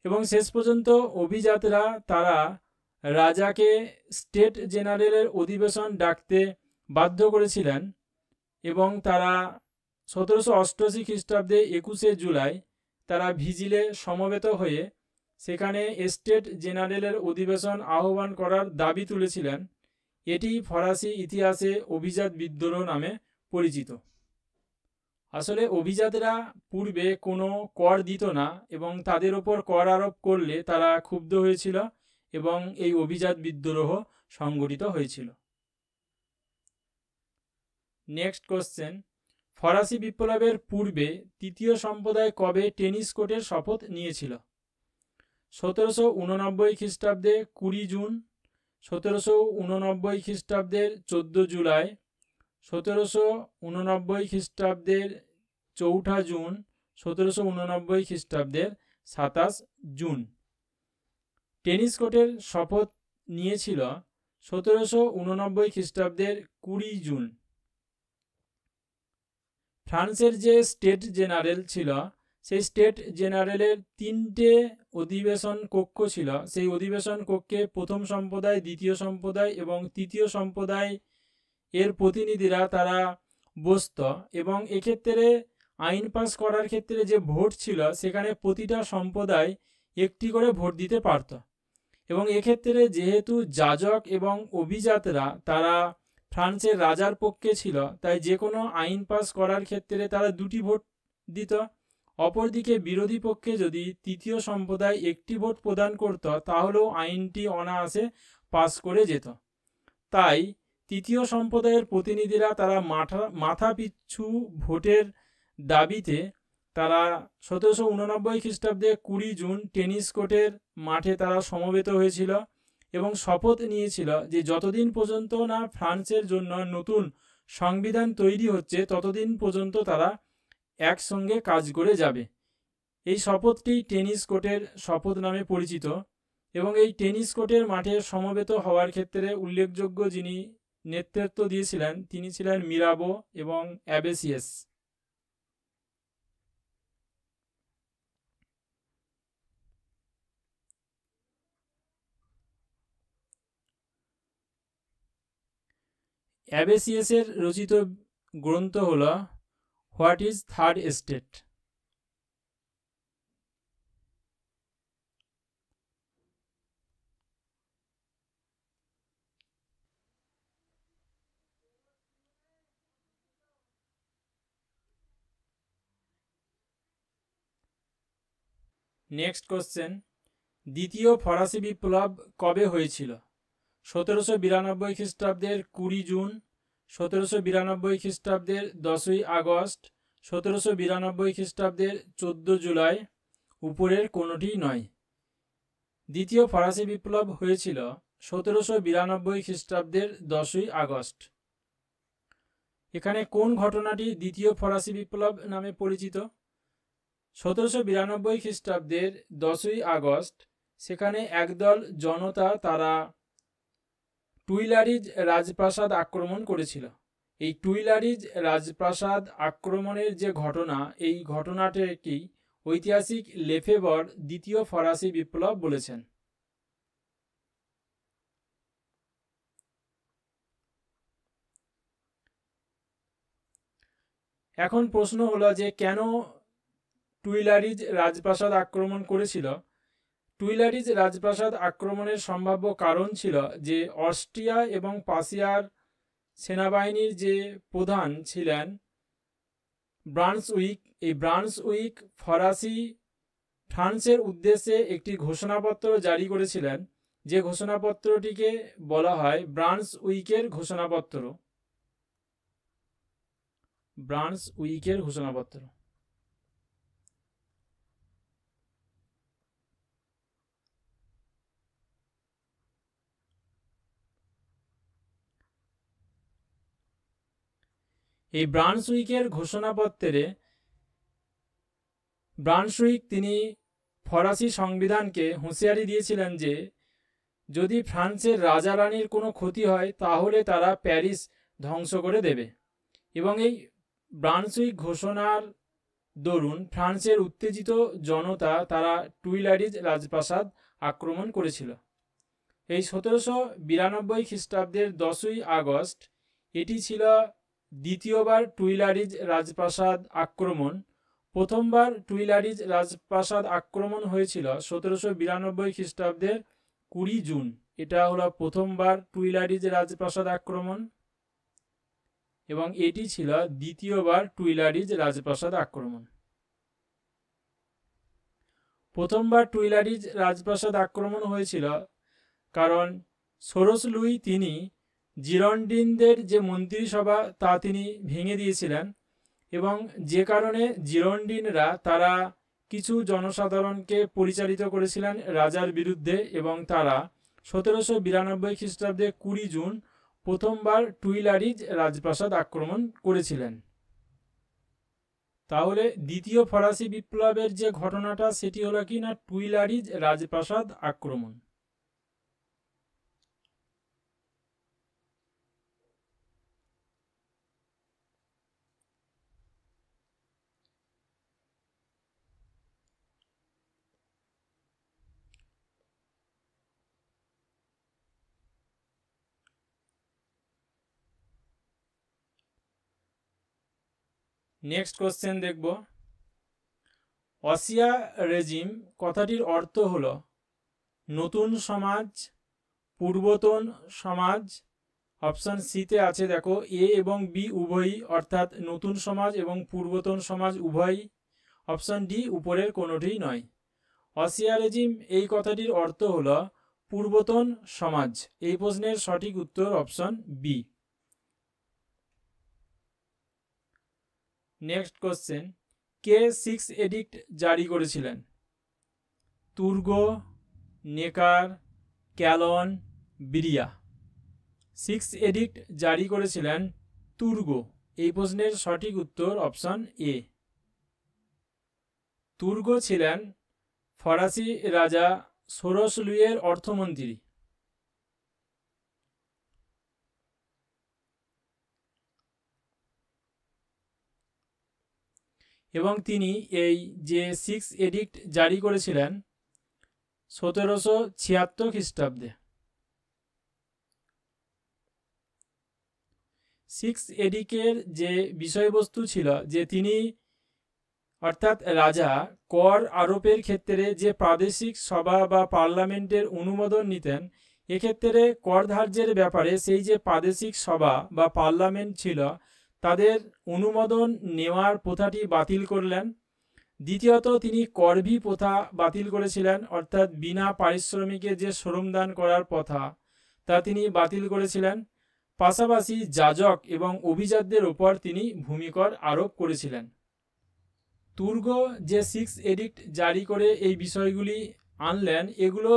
এবং শেষ পর্যন্ত অভিজাতরা তারা রাজাকে স্টেট জেনারেলের অধিবেশন ডাকতে বাধ্য করেছিলেন এবং তারা 1788 খ্রিস্টাব্দে 21 জুলাই তারা ভিজিলে সমবেত হয়ে সেখানে স্টেট জেনারেলের অধিবেশন আহ্বান করার দাবি তুলেছিলেন। এটি ফরাসি ইতিহাসে অভিজাত বিদ্রোহ নামে পরিচিত। আসলে অভিজাতরা পূর্বে কোনো কর দিত না এবং তাদের ওপর কর আরোপ করলে তারা ক্ষুব্ধ হয়েছিল এবং এই অভিজাত বিদ্রোহ সংগঠিত হয়েছিল। Next question. ফরাসি বিপ্লবের পূর্বে তৃতীয় সম্প্রদায় কবে টেনিস কোর্টের শপথ নিয়েছিল? 1789 খ্রিস্টাব্দে 20 জুন, 1789 খ্রিস্টাব্দের 14 জুলাই, 1789 খ্রিস্টাব্দের 4 জুন, 1789 খ্রিস্টাব্দের 27 জুন। টেনিস কোর্টের শপথ নিয়েছিল 1789 খ্রিস্টাব্দের 20 জুন। ফ্রান্সের যে স্টেট জেনারেল ছিল সেই স্টেট জেনারেলের 3টে অধিবেশন কক্ষ ছিল। সেই অধিবেশন কক্ষে প্রথম সম্প্রদায়, দ্বিতীয় সম্প্রদায় এবং তৃতীয় সম্প্রদায় এর প্রতিনিধিরা তারা বসত এবং এক্ষেত্রে আইন পাস করার ক্ষেত্রে যে ভোট ছিল সেখানে প্রতিটা সম্প্রদায় একটি করে ভোট দিতে পারত এবং এক্ষেত্রে যেহেতু যাজক এবং অভিজাতরা তারা ফ্রান্সের রাজার পক্ষে ছিল, তাই যে কোনো আইন পাস করার ক্ষেত্রে তারা 2টি ভোট দিত। অপরদিকে বিরোধী পক্ষে যদি তৃতীয় সম্প্রদায় 1টি ভোট প্রদান করত তাহলেও আইনটি অনায়াসে পাস করে যেত। তাই তৃতীয় সম্প্রদায়ের প্রতিনিধিরা তারা মাথা পিছু ভোটের দাবিতে তারা 1789 খ্রিস্টাব্দে 20 জুন টেনিস কোর্টের মাঠে তারা সমবেত হয়েছিল এবং শপথ নিয়েছিল যে যতদিন পর্যন্ত না ফ্রান্সের জন্য নতুন সংবিধান তৈরি হচ্ছে ততদিন পর্যন্ত তারা একসঙ্গে কাজ করে যাবে। এই শপথটি টেনিস কোর্টের শপথ নামে পরিচিত এবং এই টেনিস কোর্টের মাঠে সমবেত হওয়ার ক্ষেত্রে উল্লেখযোগ্য যিনি নেতৃত্ব দিয়েছিলেন তিনি ছিলেন মিরাবো এবং অ্যাবেসিয়াস। অ্যাবেসিয়াসের রচিত গ্রন্থ হল what is third estate. Next question, দ্বিতীয় ফরাসি বিপ্লব কবে হয়েছিল? 1792 খ্রিস্টাব্দের 20 জুন, 1792 খ্রিস্টাব্দের 10ই আগস্ট, 1792 খ্রিস্টাব্দের 14 জুলাই, উপরের কোনোটি নয়। দ্বিতীয় ফরাসি বিপ্লব হয়েছিল 1792 খ্রিস্টাব্দের 10ই আগস্ট। এখানে কোন ঘটনাটি দ্বিতীয় ফরাসি বিপ্লব নামে পরিচিত? 1792 খ্রিস্টাব্দের 10ই আগস্ট সেখানে একদল জনতা তারা টুইলারিজ রাজপ্রাসাদ আক্রমণ করেছিল। এই টুইলারিজ রাজপ্রাসাদ আক্রমণের যে ঘটনা, এই ঘটনাটিকে ঐতিহাসিক লেফেবর দ্বিতীয় ফরাসি বিপ্লব বলেছেন। এখন প্রশ্ন হলো যে কেন টুইলারিজ রাজপ্রাসাদ আক্রমণ করেছিল? টুইলারিজ রাজপ্রাসাদ আক্রমণের সম্ভাব্য কারণ ছিল যে অস্ট্রিয়া এবং পার্সিয়ার সেনাবাহিনীর যে প্রধান ছিলেন ব্রান্সউইক, এই ব্রান্সউইক ফ্রান্সের উদ্দেশ্যে একটি ঘোষণাপত্র জারি করেছিলেন, যে ঘোষণাপত্রটিকে বলা হয় ব্রান্সউইকের ঘোষণাপত্র। ব্রান্সউইকের ঘোষণাপত্র। এই ব্রান্সউইকের ঘোষণাপত্রে ব্রান্সউইক তিনি ফরাসি সংবিধানকে হুঁশিয়ারি দিয়েছিলেন যে যদি ফ্রান্সের রাজা রানীর কোনো ক্ষতি হয় তাহলে তারা প্যারিস ধ্বংস করে দেবে। এবং এই ব্রান্সউইক ঘোষণার দরুন ফ্রান্সের উত্তেজিত জনতা তারা টুইলারিজ রাজপ্রাসাদ আক্রমণ করেছিল। এই 1792 খ্রিস্টাব্দের 10ই আগস্ট এটি ছিল দ্বিতীয়বার টুইলারিজ রাজপ্রাসাদ আক্রমণ। প্রথমবার টুইলারিজ রাজপ্রাসাদ আক্রমণ হয়েছিল 1792 খ্রিস্টাব্দের 20 জুন। এটা হলো প্রথমবার টুইলারিজ রাজপ্রাসাদ আক্রমণ এবং এটি ছিল দ্বিতীয়বার টুইলারিজ রাজপ্রাসাদ আক্রমণ। প্রথমবার টুইলারিজ রাজপ্রাসাদ আক্রমণ হয়েছিল কারণ সোরস লুই তিনি জিরন্ডিনদের যে মন্ত্রিসভা তা তিনি ভেঙে দিয়েছিলেন এবং যে কারণে জিরন্ডিনরা তারা কিছু জনসাধারণকে পরিচালিত করেছিলেন রাজার বিরুদ্ধে এবং তারা 1792 খ্রিস্টাব্দে 20 জুন প্রথমবার টুইলারিজ রাজপ্রাসাদ আক্রমণ করেছিলেন। তাহলে দ্বিতীয় ফরাসি বিপ্লবের যে ঘটনাটা সেটি হলো কি না টুইলারিজ রাজপ্রাসাদ আক্রমণ। নেক্সট কোশ্চেন দেখব, অসিয়া রেজিম কথাটির অর্থ হলো নতুন সমাজ, পূর্বতন সমাজ। অপশন সিতে আছে দেখো এ এবং বি উভয়ই, অর্থাৎ নতুন সমাজ এবং পূর্বতন সমাজ উভয়ই। অপশন ডি উপরের কোনোটিই নয়। অসিয়া রেজিম এই কথাটির অর্থ হলো পূর্বতন সমাজ। এই প্রশ্নের সঠিক উত্তর অপশন বি। নেক্সট কোশ্চেন, কে 6 এডিক্ট জারি করেছিলেন? তুর্গো, নেকার, ক্যালন, বিরিয়া। 6 এডিক্ট জারি করেছিলেন তুর্গো। এই প্রশ্নের সঠিক উত্তর অপশন এ। তুর্গো ছিলেন ফরাসি রাজা ষোড়শ লুইয়ের অর্থমন্ত্রী। এবং তিনি এই যে 6 এডিক্ট জারি করেছিলেন 1776 খ্রিস্টাব্দে। 6 এডিক্টের যে বিষয়বস্তু ছিল যে তিনি অর্থাৎ রাজা কর আরোপের ক্ষেত্রে যে প্রাদেশিক সভা বা পার্লামেন্টের অনুমোদন নিতেন, এক্ষেত্রে কর ধার্যের ব্যাপারে সেই যে প্রাদেশিক সভা বা পার্লামেন্ট ছিল তাদের অনুমোদন নেওয়ার প্রথাটি বাতিল করলেন। দ্বিতীয়ত তিনি করভি প্রথা বাতিল করেছিলেন, অর্থাৎ বিনা পারিশ্রমিকে যে শ্রমদান করার প্রথা তা তিনি বাতিল করেছিলেন। পাশাপাশি যাজক এবং অভিজাতদের ওপর তিনি ভূমিকর আরোপ করেছিলেন। তুর্গো যে 6 এডিক্ট জারি করে এই বিষয়গুলি আনলেন, এগুলো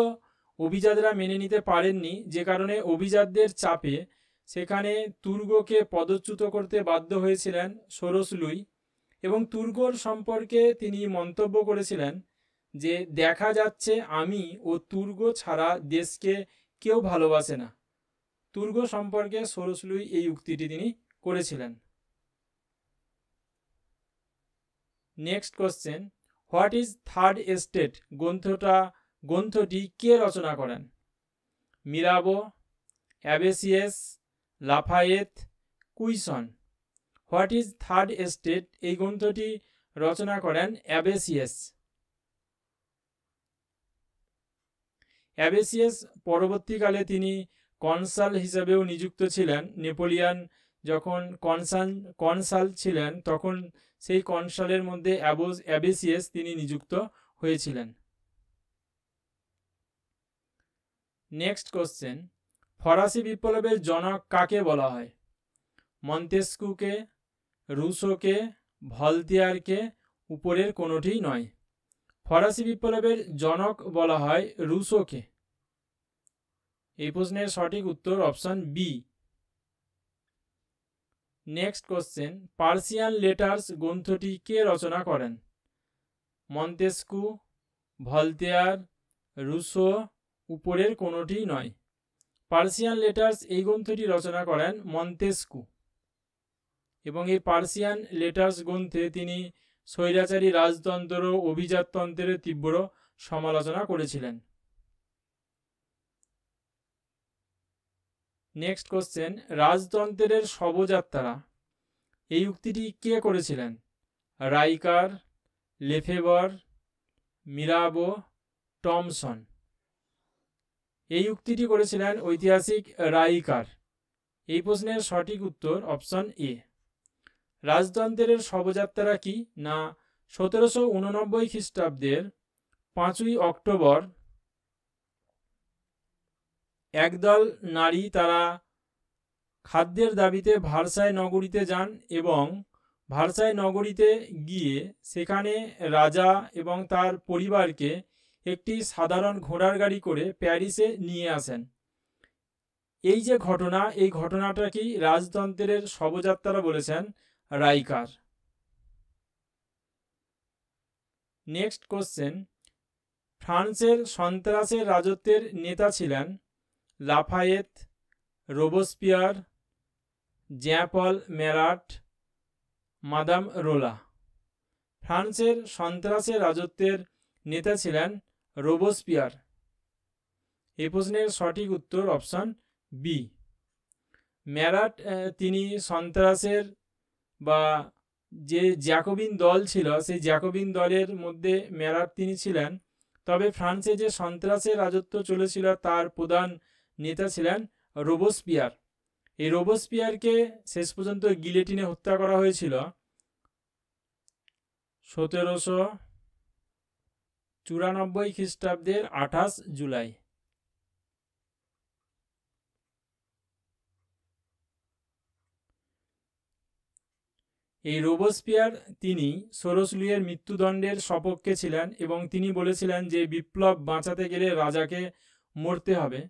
অভিজাতরা মেনে নিতে পারেননি, যে কারণে অভিজাতদের চাপে সেখানে তুর্গোকে পদচ্যুত করতে বাধ্য হয়েছিলেন ষোড়শ লুই। এবং তুর্গোর সম্পর্কে তিনি মন্তব্য করেছিলেন যে দেখা যাচ্ছে আমি ও তুর্গো ছাড়া দেশকে কেউ ভালোবাসে না। তুর্গো সম্পর্কে ষোড়শ লুই এই উক্তিটি তিনি করেছিলেন। Next question, what is third estate গ্রন্থটি কে রচনা করেন? মিরাবো, অ্যাবেসিয়াস, লাফায়েত, কুইসন। হোয়াট ইজ থার্ড এস্টেট এই গ্রন্থটি রচনা করেন অ্যাবেসিয়াস। অ্যাবেসিয়াস পরবর্তীকালে তিনি কনসাল হিসাবেও নিযুক্ত ছিলেন। নেপোলিয়ান যখন কনসাল ছিলেন তখন সেই কনসালের মধ্যে অ্যাবেসিয়াস তিনি নিযুক্ত হয়েছিলেন। নেক্সট কোশ্চেন, ফরাসি বিপ্লবের জনক কাকে বলা হয়? মন্তেস্কুকে, রুশোকে, ভলতেয়ারকে, উপরের কোনোটিই নয়। ফরাসি বিপ্লবের জনক বলা হয় রুশোকে। এই প্রশ্নের সঠিক উত্তর option B. Next question, Persian letters গ্রন্থটি কে রচনা করেন? মন্তেস্কু, ভলতেয়ার, রুশো, উপরের কোনোটি নয়। পার্সিয়ান লেটার্স এই গ্রন্থটি রচনা করেন মন্তেস্কু। এবং এই পার্সিয়ান লেটার্স গ্রন্থে তিনি স্বৈরাচারী রাজতন্ত্র ও অভিজাততন্ত্রের তীব্র সমালোচনা করেছিলেন। নেক্সট কোশ্চেন, রাজতন্ত্রের শবযাত্রা এই উক্তিটি কে করেছিলেন? রাইকার, লেফেবর, মিরাবো, টমসন। এই উক্তিটি করেছিলেন ঐতিহাসিক রাইকার। এই প্রশ্নের সঠিক উত্তর অপশন এ। রাজতন্ত্রের শবযাত্রা কি না 1789 খ্রিস্টাব্দের 5ই অক্টোবর একদল নারী তারা খাদ্যের দাবিতে ভার্সাই নগরীতে যান এবং ভার্সাই নগরীতে গিয়ে সেখানে রাজা এবং তার পরিবারকে একটি সাধারণ ঘোড়ার গাড়ি করে প্যারিসে নিয়ে আসেন। এই যে ঘটনা, এই ঘটনাটাকেই রাজতন্ত্রের শবযাত্রা বলেছেন রাইকার। নেক্সট কোশ্চেন, ফ্রান্সের সন্ত্রাসের রাজত্বের নেতা ছিলেন লাফায়েত, রোবসপিয়ার, জ্যাঁ পল ম্যারাট, মাদাম রোলা। ফ্রান্সের সন্ত্রাসের রাজত্বের নেতা ছিলেন রোবসপিয়ার। এই প্রশ্নের সঠিক উত্তর অপশন বি। ম্যারাট তিনি সন্ত্রাসের বা যে জ্যাকোবিন দল ছিল সেই জ্যাকোবিন দলের মধ্যে ম্যারাট তিনি ছিলেন। তবে ফ্রান্সে যে সন্ত্রাসের রাজত্ব চলেছিল তার প্রধান নেতা ছিলেন রোবসপিয়ার। এই রোবসপিয়ারকে শেষ পর্যন্ত গিলেটিনে হত্যা করা হয়েছিল 1794 খ্রিস্টাব্দের 28 জুলাই। এই রোবসপিয়ার তিনি সোরস লুইয়ের মৃত্যুদণ্ডের সপক্ষে ছিলেন এবং তিনি বলেছিলেন যে বিপ্লব বাঁচাতে গেলে রাজাকে মরতে হবে,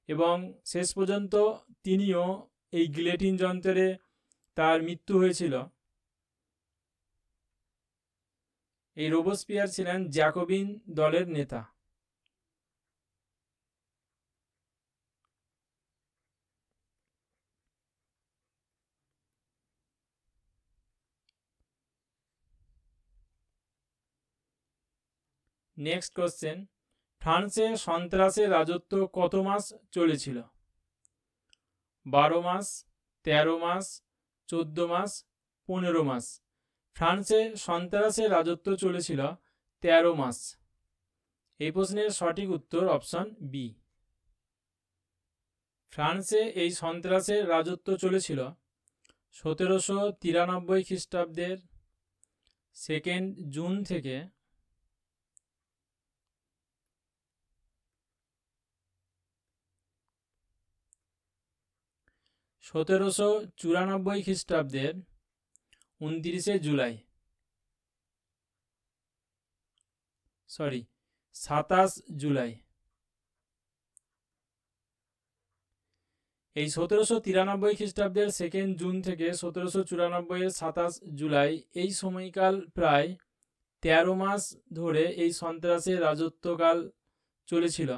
এবং শেষ পর্যন্ত তিনিও এই গিলেটিন যন্ত্রে তার মৃত্যু হয়েছিল। এই রোবসপিয়ার ছিলেন জ্যাকোবিন দলের নেতা। নেক্সট কোশ্চেন, ফ্রান্সে সন্ত্রাসের রাজত্ব কত মাস চলেছিল? 12 মাস, 13 মাস, 14 মাস, 15 মাস। ফ্রান্সে সন্ত্রাসের রাজত্ব চলেছিল 13 মাস। এই প্রশ্নের সঠিক উত্তর অপশন বি। ফ্রান্সে এই সন্ত্রাসের রাজত্ব চলেছিল 1793 খ্রিস্টাব্দের 2 জুন থেকে 1794 খ্রিস্টাব্দের 29 জুলাই, 27 জুলাই। এই 1793 খ্রিস্টাব্দের 2 জুন থেকে 1794 27 জুলাই, এই সময়কাল প্রায় 13 মাস ধরে এই সন্ত্রাসের রাজত্বকাল চলেছিল।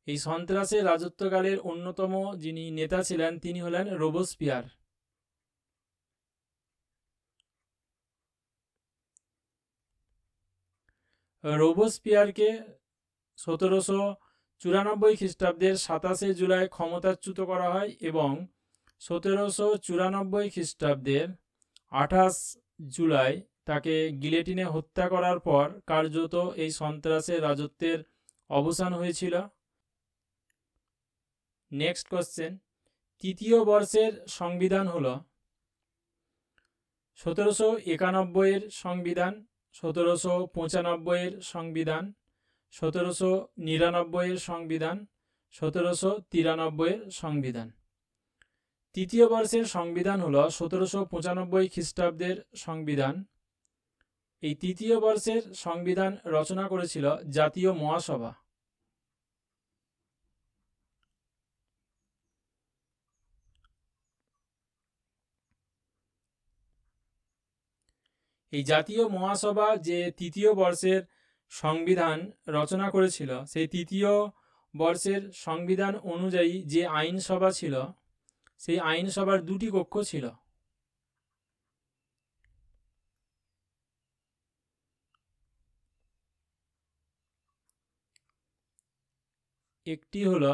এই সন্ত্রাসের রাজত্বকালের অন্যতম যিনি নেতা ছিলেন তিনি হলেন রোবসপিয়ার। রোবসপিয়ারকে 1794 খ্রিস্টাব্দের 27 জুলাই ক্ষমতাচ্যুত করা হয় এবং 1794 খ্রিস্টাব্দের 28 জুলাই তাকে গিলেটিনে হত্যা করার পর কার্যত এই সন্ত্রাসের রাজত্বের অবসান হয়েছিল। নেক্সট কোশ্চেন, তৃতীয় বর্ষের সংবিধান হল 1791 এর সংবিধান, 1795 এর সংবিধান, 1799 এর সংবিধান, 1793 এর সংবিধান। তৃতীয় বর্ষের সংবিধান হল 1795 খ্রিস্টাব্দের সংবিধান। এই তৃতীয় বর্ষের সংবিধান রচনা করেছিল জাতীয় মহাসভা। এই জাতীয় মহাসভা যে তৃতীয় বর্ষের সংবিধান রচনা করেছিল, সেই তৃতীয় বর্ষের সংবিধান অনুযায়ী যে আইনসভা ছিল, সেই আইনসভার 2টি কক্ষ ছিল। একটি হল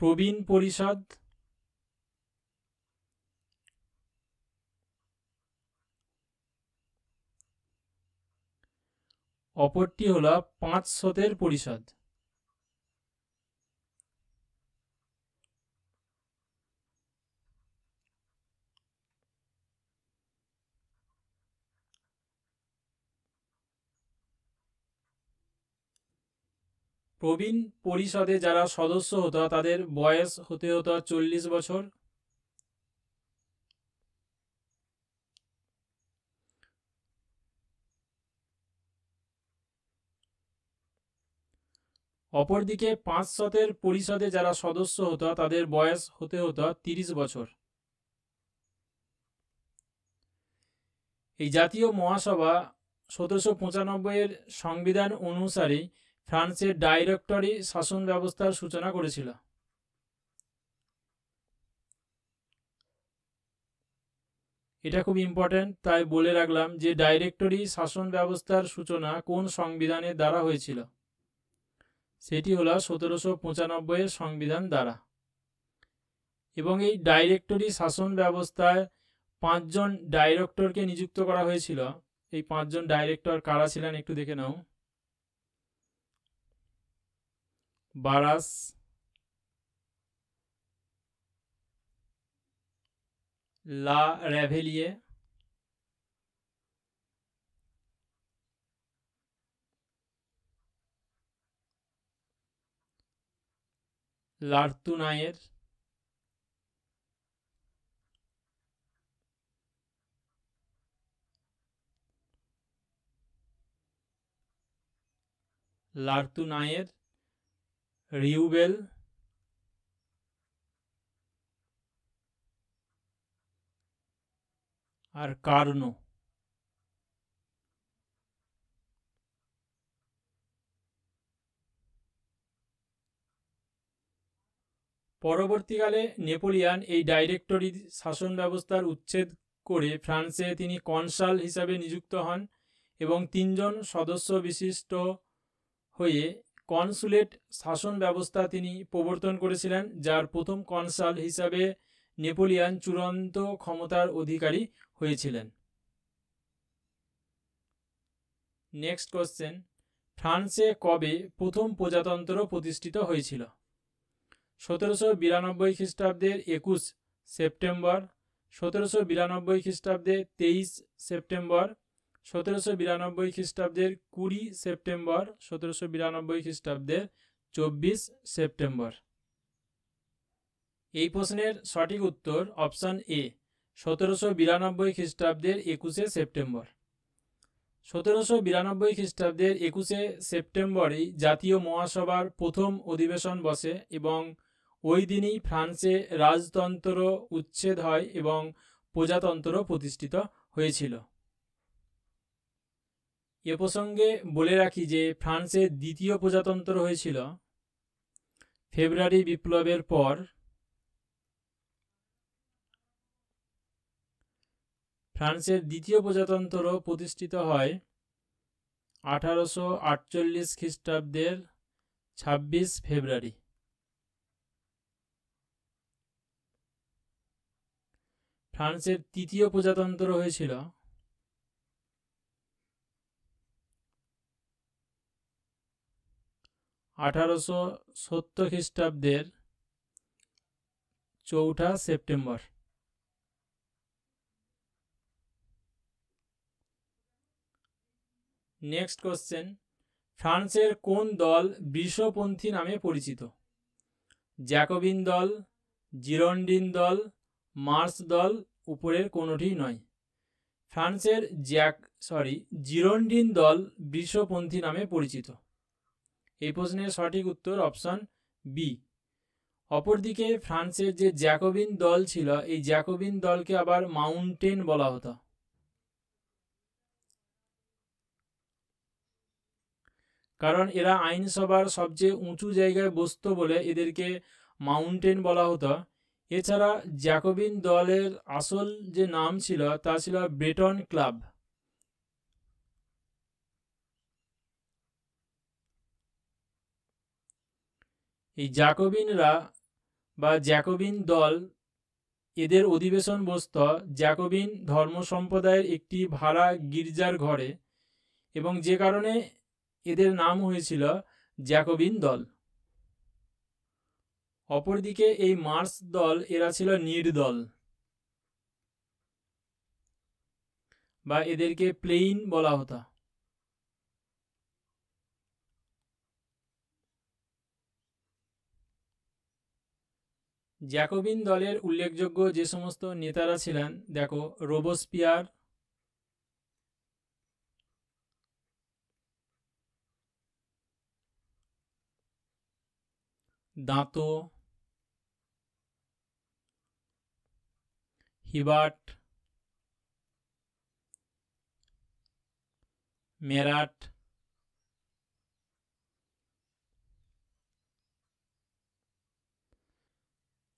প্রবীণ পরিষদ, অপরটি হল 5 শতের পরিষদ। প্রবীণ পরিষদে যারা সদস্য হতো তাদের বয়স হতে হতো 40 বছর। অপরদিকে 5 শতের পরিষদে যারা সদস্য হতো তাদের বয়স হতে হতো 30 বছর। এই জাতীয় মহাসভা 1795 এর সংবিধান অনুসারে ফ্রান্সের ডাইরেক্টরি শাসন ব্যবস্থার সূচনা করেছিল। এটা খুব ইম্পর্টেন্ট, তাই বলে রাখলাম যে ডাইরেক্টরি শাসন ব্যবস্থার সূচনা কোন সংবিধানের দ্বারা হয়েছিল। সেটি হলো 1795 এর সংবিধান দ্বারা। এবং এই ডাইরেক্টরি শাসন ব্যবস্থায় 5 জন ডাইরেক্টরকে নিযুক্ত করা হয়েছিল। এই 5 জন ডাইরেক্টর কারা ছিলেন একটু দেখে নাও। বারাস, লা রেভেলিয়ে, লার্তুনায়ের, লার্তুনায়ের, রিউবেল, আর কার্নো। পরবর্তীকালে নেপোলিয়ান এই ডাইরেক্টরি শাসন ব্যবস্থার উচ্ছেদ করে ফ্রান্সে তিনি কনসাল হিসাবে নিযুক্ত হন এবং 3 জন সদস্য বিশিষ্ট হয়ে কনসুলেট শাসন ব্যবস্থা তিনি প্রবর্তন করেছিলেন, যার প্রথম কনসাল হিসাবে নেপোলিয়ান চূড়ান্ত ক্ষমতার অধিকারী হয়েছিলেন। নেক্সট কোশ্চেন, ফ্রান্সে কবে প্রথম প্রজাতন্ত্র প্রতিষ্ঠিত হয়েছিল? 1792 খ্রিস্টাব্দের 21 সেপ্টেম্বর, 1792 খ্রিস্টাব্দে 23 সেপ্টেম্বর, 1792 খ্রিস্টাব্দের 20 সেপ্টেম্বর, 1792 খ্রিস্টাব্দের 24 সেপ্টেম্বর। এই প্রশ্নের সঠিক উত্তর অপশন এ, 1792 খ্রিস্টাব্দের 21 সেপ্টেম্বর। 1792 খ্রিস্টাব্দের 21 সেপ্টেম্বরেই জাতীয় মহাসভার প্রথম অধিবেশন বসে এবং ওই দিনই ফ্রান্সে রাজতন্ত্র উচ্ছেদ হয় এবং প্রজাতন্ত্র প্রতিষ্ঠিত হয়েছিল। এ প্রসঙ্গে বলে রাখি যে ফ্রান্সের দ্বিতীয় প্রজাতন্ত্র হয়েছিল ফেব্রুয়ারি বিপ্লবের পর। ফ্রান্সের দ্বিতীয় প্রজাতন্ত্র প্রতিষ্ঠিত হয় 1848 খ্রিস্টাব্দের 26 ফেব্রুয়ারি। ফ্রান্সের তৃতীয় প্রজাতন্ত্র হয়েছিল 1870 খ্রিস্টাব্দের 4 সেপ্টেম্বর। নেক্সট কোশ্চেন, ফ্রান্সের কোন দল বৃষপন্থী নামে পরিচিত? জ্যাকোবিন দল, জিরন্ডিন দল, মার্স দল, উপরের কোনোটি নয়। ফ্রান্সের জিরন্ডিন দল বৃষপন্থী নামে পরিচিত। এই প্রশ্নের সঠিক উত্তর অপশন বি। অপরদিকে ফ্রান্সের যে জ্যাকোবিন দল ছিল, এই জ্যাকোবিন দলকে আবার মাউন্টেন বলা হতো। কারণ এরা আইনসভার সবচেয়ে উঁচু জায়গায় বসতো বলে এদেরকে মাউন্টেন বলা হতো। এছাড়া জ্যাকোবিন দলের আসল যে নাম ছিল তা ছিল ব্রেটন ক্লাব। এই জ্যাকোবিনরা বা জ্যাকোবিন দল, এদের অধিবেশন বসত জ্যাকোবিন ধর্ম সম্প্রদায়ের একটি ভাড়া গির্জার ঘরে, এবং যে কারণে এদের নাম হয়েছিল জ্যাকোবিন দল। অপরদিকে এই মার্স দল, এরা ছিল নির্দল বা এদেরকে প্লেইন বলা হতো। জ্যাকোবিন দলের উল্লেখযোগ্য যে সমস্ত নেতারা ছিলেন, দেখো, রোবসপিয়ার, দাঁতো, হিবার্ট, মেরাট,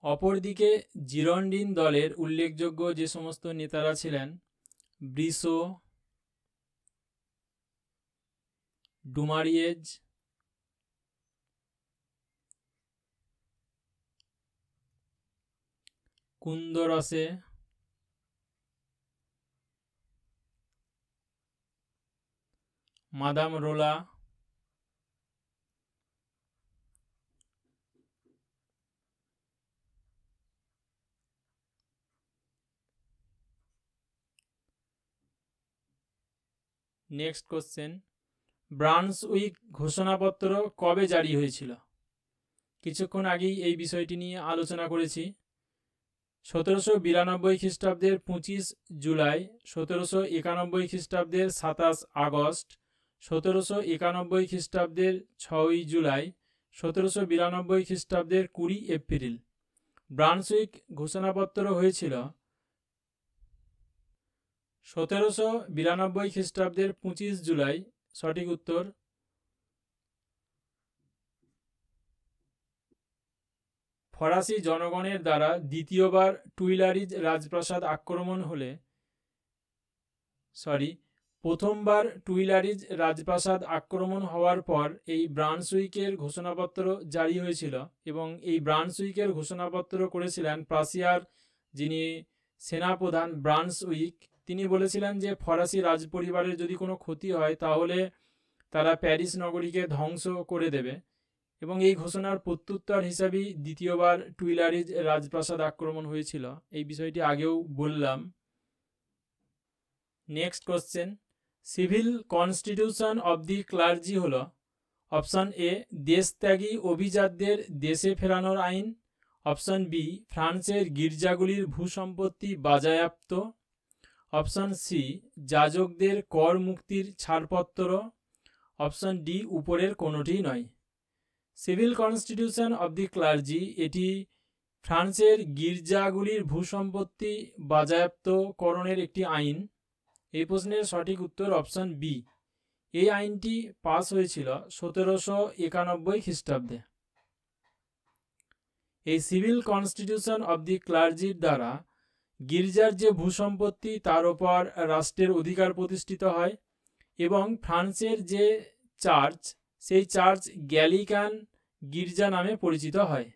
অপরদিকে জিরন্ডিন দলের উল্লেখযোগ্য যে সমস্ত নেতারা ছিলেন, ব্রিসো, ডুমারিয়েজ, কুন্দরসে, মাদাম রোলা, নেক্সট কোশ্চেন, ব্রান্সউইক ঘোষণাপত্র কবে জারি হয়েছিল? কিছুক্ষণ আগেই এই বিষয়টি নিয়ে আলোচনা করেছি। 1792 খ্রিস্টাব্দের 25 জুলাই, 1791 খ্রিস্টাব্দের 27 আগস্ট, 1791 খ্রিস্টাব্দের 6 জুলাই, 1792 খ্রিস্টাব্দের 20 এপ্রিল। ব্রান্সউইক ঘোষণাপত্র হয়েছিল 1792 খ্রিস্টাব্দের 25 জুলাই। সঠিক উত্তর। ফরাসি জনগণের দ্বারা দ্বিতীয়বার টুইলারিজ রাজপ্রাসাদ আক্রমণ হলে প্রথমবার টুইলারিজ রাজপ্রাসাদ আক্রমণ হওয়ার পর এই ব্রান্সউইকের ঘোষণাপত্র জারি হয়েছিল এবং এই ব্রান্সউইকের ঘোষণাপত্র করেছিলেন প্রাশিয়ার যিনি সেনাপ্রধান ব্রান্সউইক। তিনি বলেছিলেন যে ফরাসি রাজপরিবারের যদি কোনো ক্ষতি হয় তাহলে তারা প্যারিস নগরীকে ধ্বংস করে দেবে, এবং এই ঘোষণার প্রত্যুত্তর হিসাবেই দ্বিতীয়বার টুইলারিজ রাজপ্রাসাদ আক্রমণ হয়েছিল। এই বিষয়টি আগেও বললাম। Next question, civil constitution of the clergy হল অপশান এ দেশত্যাগী অভিজাতদের দেশে ফেরানোর আইন, অপশান বি ফ্রান্সের গির্জাগুলির ভূসম্পত্তি বাজেয়াপ্ত, অপশান সি যাজকদের কর মুক্তির ছাড়পত্র, অপশান ডি উপরের কোনোটিই নয়। Civil constitution of the clergy এটি ফ্রান্সের গির্জাগুলির ভূসম্পত্তি বাজেয়াপ্তকরণের একটি আইন। এই প্রশ্নের সঠিক উত্তর অপশান বি। এই আইনটি পাস হয়েছিল 1791 খ্রিস্টাব্দে। এই সিভিল কনস্টিটিউশন অব দি ক্লার্জির দ্বারা গির্জার যে ভূসম্পত্তি তার ওপর রাষ্ট্রের অধিকার প্রতিষ্ঠিত হয় এবং ফ্রান্সের যে চার্চ সেই চার্চ গ্যালিকান গির্জা নামে পরিচিত হয়।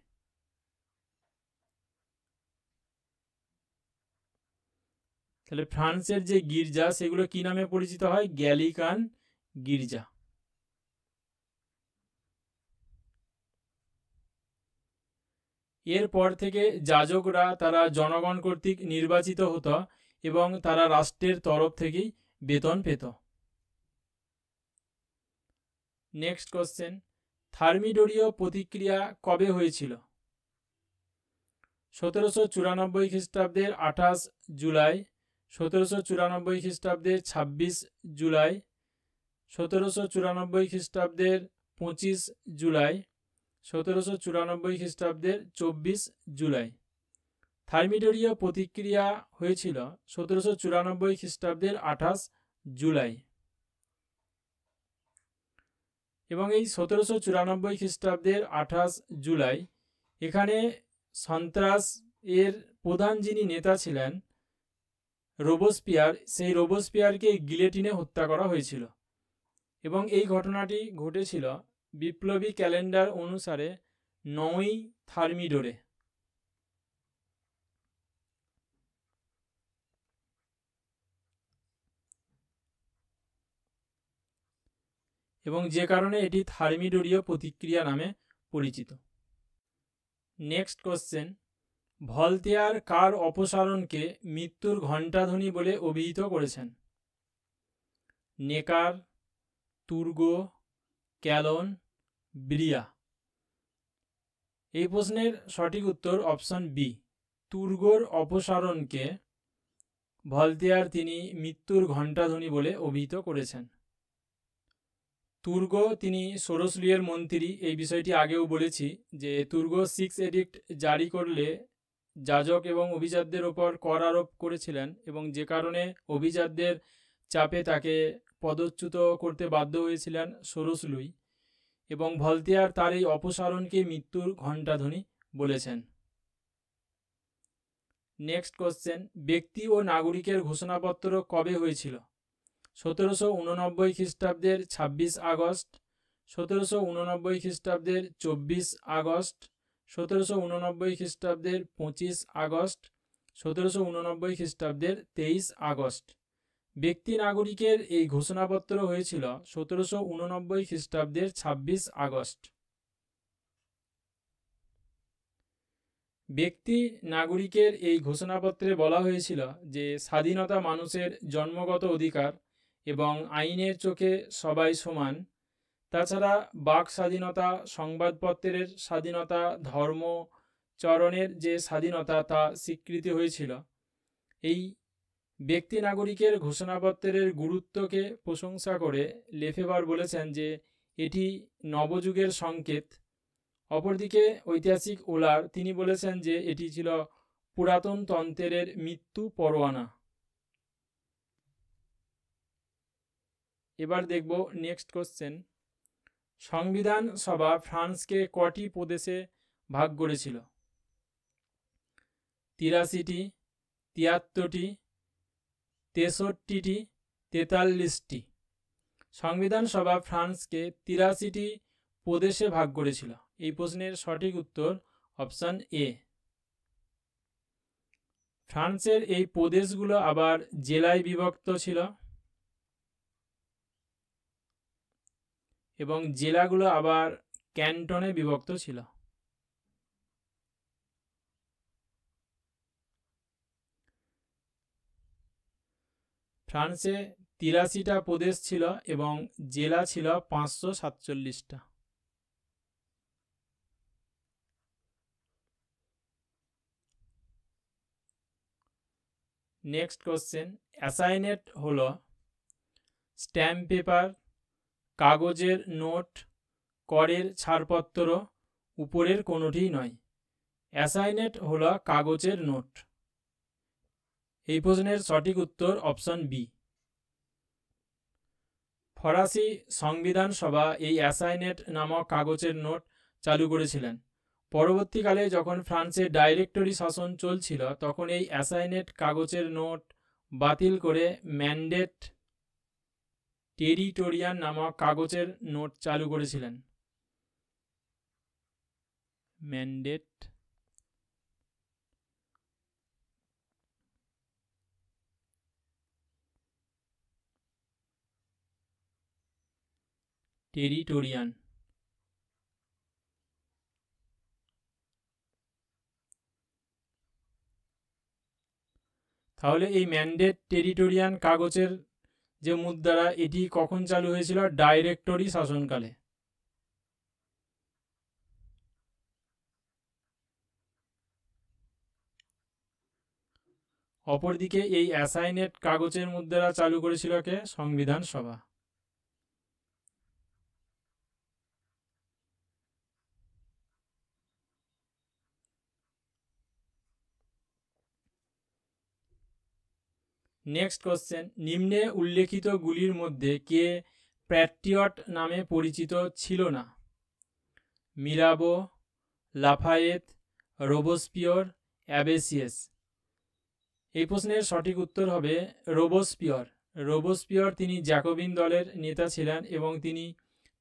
তাহলে ফ্রান্সের যে গির্জা সেগুলো কি নামে পরিচিত হয়? গ্যালিকান গির্জা। এরপর থেকে যাজকরা তারা জনগণ কর্তৃক নির্বাচিত হতো এবং তারা রাষ্ট্রের তরফ থেকেই বেতন পেত। নেক্সট কোশ্চেন, থার্মিডোরীয় প্রতিক্রিয়া কবে হয়েছিল? 1794 খ্রিস্টাব্দের 28 জুলাই, 1794 খ্রিস্টাব্দের 26 জুলাই, 1794 খ্রিস্টাব্দের 25 জুলাই, 1794 খ্রিস্টাব্দের 24 জুলাই। থার্মিডোরীয় প্রতিক্রিয়া হয়েছিল 1794 খ্রিস্টাব্দের 28 জুলাই। এবং এই 1794 খ্রিস্টাব্দের 28 জুলাই এখানে সন্ত্রাস এর প্রধান যিনি নেতা ছিলেন রোবসপিয়ার, সেই রোবসপিয়ারকে গিলেটিনে হত্যা করা হয়েছিল এবং এই ঘটনাটি ঘটেছিল বিপ্লবী ক্যালেন্ডার অনুসারে 9ই থার্মিডোরে। এবং যে কারণে এটি থার্মিডোরীয় প্রতিক্রিয়া নামে পরিচিত। নেক্সট কোশ্চেন, ভলতেয়ার কার অপসারণকে মৃত্যুর ঘণ্টাধ্বনি বলে অভিহিত করেছেন? নেকার, তুর্গো, ক্যালন, ব্রিয়া। এই প্রশ্নের সঠিক উত্তর অপশন বি। তুর্গোর অপসারণকে ভলতেয়ার তিনি মৃত্যুর ঘণ্টাধ্বনি বলে অভিহিত করেছেন। তুর্গো তিনি ষোড়শলুইয়ের মন্ত্রী। এই বিষয়টি আগেও বলেছি যে তুর্গো 6 এডিক্ট জারি করলে যাজক এবং অভিজাতদের ওপর কর আরোপ করেছিলেন এবং যে কারণে অভিজাতদের চাপে তাকে পদচ্যুত করতে বাধ্য হয়েছিলেন ষোড়শলুই, এবং ভলতেয়ার তার এই অপসারণকে মৃত্যুর ঘণ্টাধ্বনি বলেছেন। নেক্সট কোশ্চেন, ব্যক্তি ও নাগরিকের ঘোষণাপত্র কবে হয়েছিল? 1789 খ্রিস্টাব্দের 26 আগস্ট, 1789 খ্রিস্টাব্দের 24 আগস্ট, 1789 খ্রিস্টাব্দের 25 আগস্ট, 1789 খ্রিস্টাব্দের 23 আগস্ট। ব্যক্তি নাগরিকের এই ঘোষণাপত্র হয়েছিল 1789 খ্রিস্টাব্দের 26 আগস্ট। ব্যক্তি নাগরিকের এই ঘোষণাপত্রে বলা হয়েছিল যে স্বাধীনতা মানুষের জন্মগত অধিকার এবং আইনের চোখে সবাই সমান। তাছাড়া বাক স্বাধীনতা, সংবাদপত্রের স্বাধীনতা, ধর্মচরণের যে স্বাধীনতা তা স্বীকৃতি হয়েছিল। এই ব্যক্তি নাগরিকের ঘোষণাপত্রের গুরুত্বকে প্রশংসা করে লেফেভার বলেছেন যে এটি নবযুগের সংকেত। অপরদিকে ঐতিহাসিক ওলার তিনি বলেছেন যে এটি ছিল পুরাতন তন্ত্রের মৃত্যু পরোয়ানা। এবার দেখব নেক্সট কোশ্চেন, সংবিধান সভা ফ্রান্সকে কটি প্রদেশে ভাগ করেছিল? 83টি, 73টি, 63টি, 43টি। সংবিধান সভা ফ্রান্সকে 83টি প্রদেশে ভাগ করেছিল। এই প্রশ্নের সঠিক উত্তর অপশন এ। ফ্রান্সের এই প্রদেশগুলো আবার জেলায় বিভক্ত ছিল এবং জেলাগুলো আবার ক্যান্টনে বিভক্ত ছিল। ফ্রান্সে 83টা প্রদেশ ছিল এবং জেলা ছিল 547টা। নেক্সট কোশ্চেন, অ্যাসাইনেট হলো স্ট্যাম্প পেপার, কাগজের নোট, করের ছাড়পত্র, উপরের কোনোটি নয়। অ্যাসাইনেট হলো কাগজের নোট। এই প্রশ্নের সঠিক উত্তর অপশন বি। ফরাসি সংবিধান সভা এই অ্যাসাইনেট নামক কাগজের নোট চালু করেছিলেন। পরবর্তীকালে যখন ফ্রান্সে ডাইরেক্টরি শাসন চলছিল তখন এই অ্যাসাইনেট কাগজের নোট বাতিল করে ম্যান্ডেট টেরিটোরিয়ান নামক কাগজের নোট চালু করেছিলেন। ম্যান্ডেট টেরিটোরিয়ান। তাহলে এই ম্যান্ডেট টেরিটোরিয়ান কাগজের যে মুদ্রা এটি কখন চালু হয়েছিল? ডাইরেক্টরি শাসনকালে। অপরদিকে এই অ্যাসাইনেট কাগজের মুদ্রা চালু করেছিল কে? সংবিধান সভা। নেক্সট কোশ্চেন, নিম্নে উল্লেখিতগুলির মধ্যে কে প্যাট্রিয়ট নামে পরিচিত ছিল না? Mirabeau, Lafayette, Robespierre, Abbe Sieyes. এই প্রশ্নের সঠিক উত্তর হবে রোবসপিয়র। রোবসপিয়র তিনি জ্যাকোবিন দলের নেতা ছিলেন এবং তিনি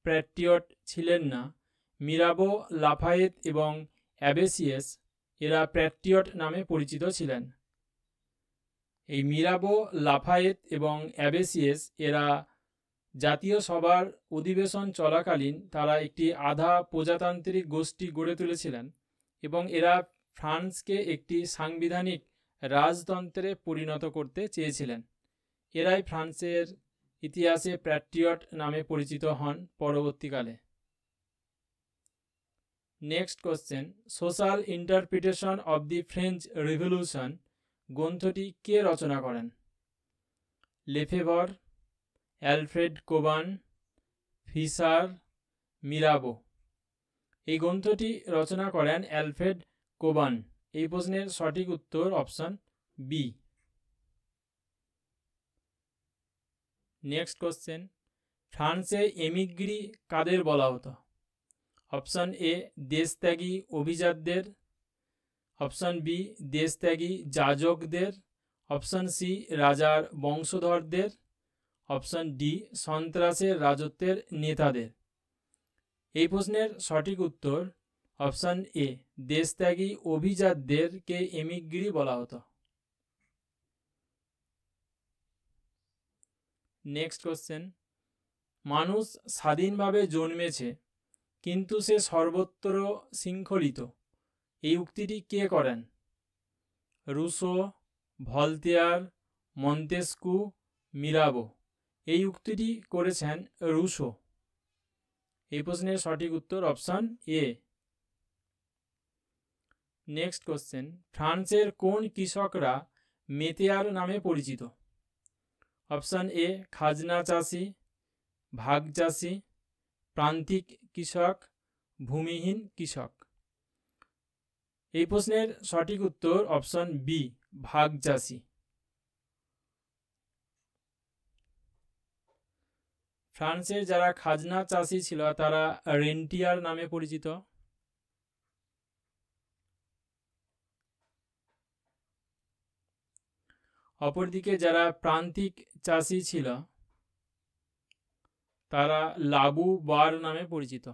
প্যাট্রিয়ট ছিলেন না। মিরাবো, লাফায়েত এবং অ্যাবেসিয়াস এরা প্যাট্রিয়ট নামে পরিচিত ছিলেন। এই মিরাবো, লাফায়েত এবং অ্যাবেসিয়াস এরা জাতীয় সভার অধিবেশন চলাকালীন তারা একটি আধা প্রজাতান্ত্রিক গোষ্ঠী গড়ে তুলেছিলেন এবং এরা ফ্রান্সকে একটি সাংবিধানিক রাজতন্ত্রে পরিণত করতে চেয়েছিলেন। এরাই ফ্রান্সের ইতিহাসে প্যাট্রিয়ট নামে পরিচিত হন পরবর্তীকালে। Next question, social interpretation of the French revolution গ্রন্থটি কে রচনা করেন? লেফেভার, অ্যালফ্রেড কোবান, ফিসার, মিরাবো। এই গ্রন্থটি রচনা করেন অ্যালফ্রেড কোবান। এই প্রশ্নের সঠিক উত্তর অপশন বি। নেক্সট কোশ্চেন, ফ্রান্সে এমিগ্রি কাদের বলা হতো? অপশন এ দেশত্যাগী অভিজাতদের, অপশন বি দেশত্যাগী যাজকদের, অপশন সি রাজার বংশধরদের, অপশন ডি সন্ত্রাসের রাজত্বের নেতাদের। এই প্রশ্নের সঠিক উত্তর অপশন এ দেশত্যাগী অভিজাতদেরকে এমিগ্রি বলা হতো। নেক্সট কোশ্চেন, মানুষ স্বাধীনভাবে জন্মেছে কিন্তু সে সর্বত্র শৃঙ্খলিত, এই উক্তিটি কে করেন? Rousseau, Voltaire, Montesquieu, Mirabeau. এই উক্তিটি করেছেন রুসো। এই প্রশ্নের সঠিক উত্তর অপশন এ। নেক্সট কোশ্চেন, ফ্রান্সের কোন কৃষকরা মেতেয়ার নামে পরিচিত? অপশান এ খাজনা চাষি, ভাগ চাষি, প্রান্তিক কৃষক, ভূমিহীন কৃষক। এই প্রশ্নের সঠিক উত্তর অপশন বি, ভাগ চাষি। ফ্রান্সের যারা খাজনা চাষি ছিল তারা রেন্টিয়ার নামে পরিচিত। অপরদিকে যারা প্রান্তিক চাষি ছিল তারা লাবুবার নামে পরিচিত।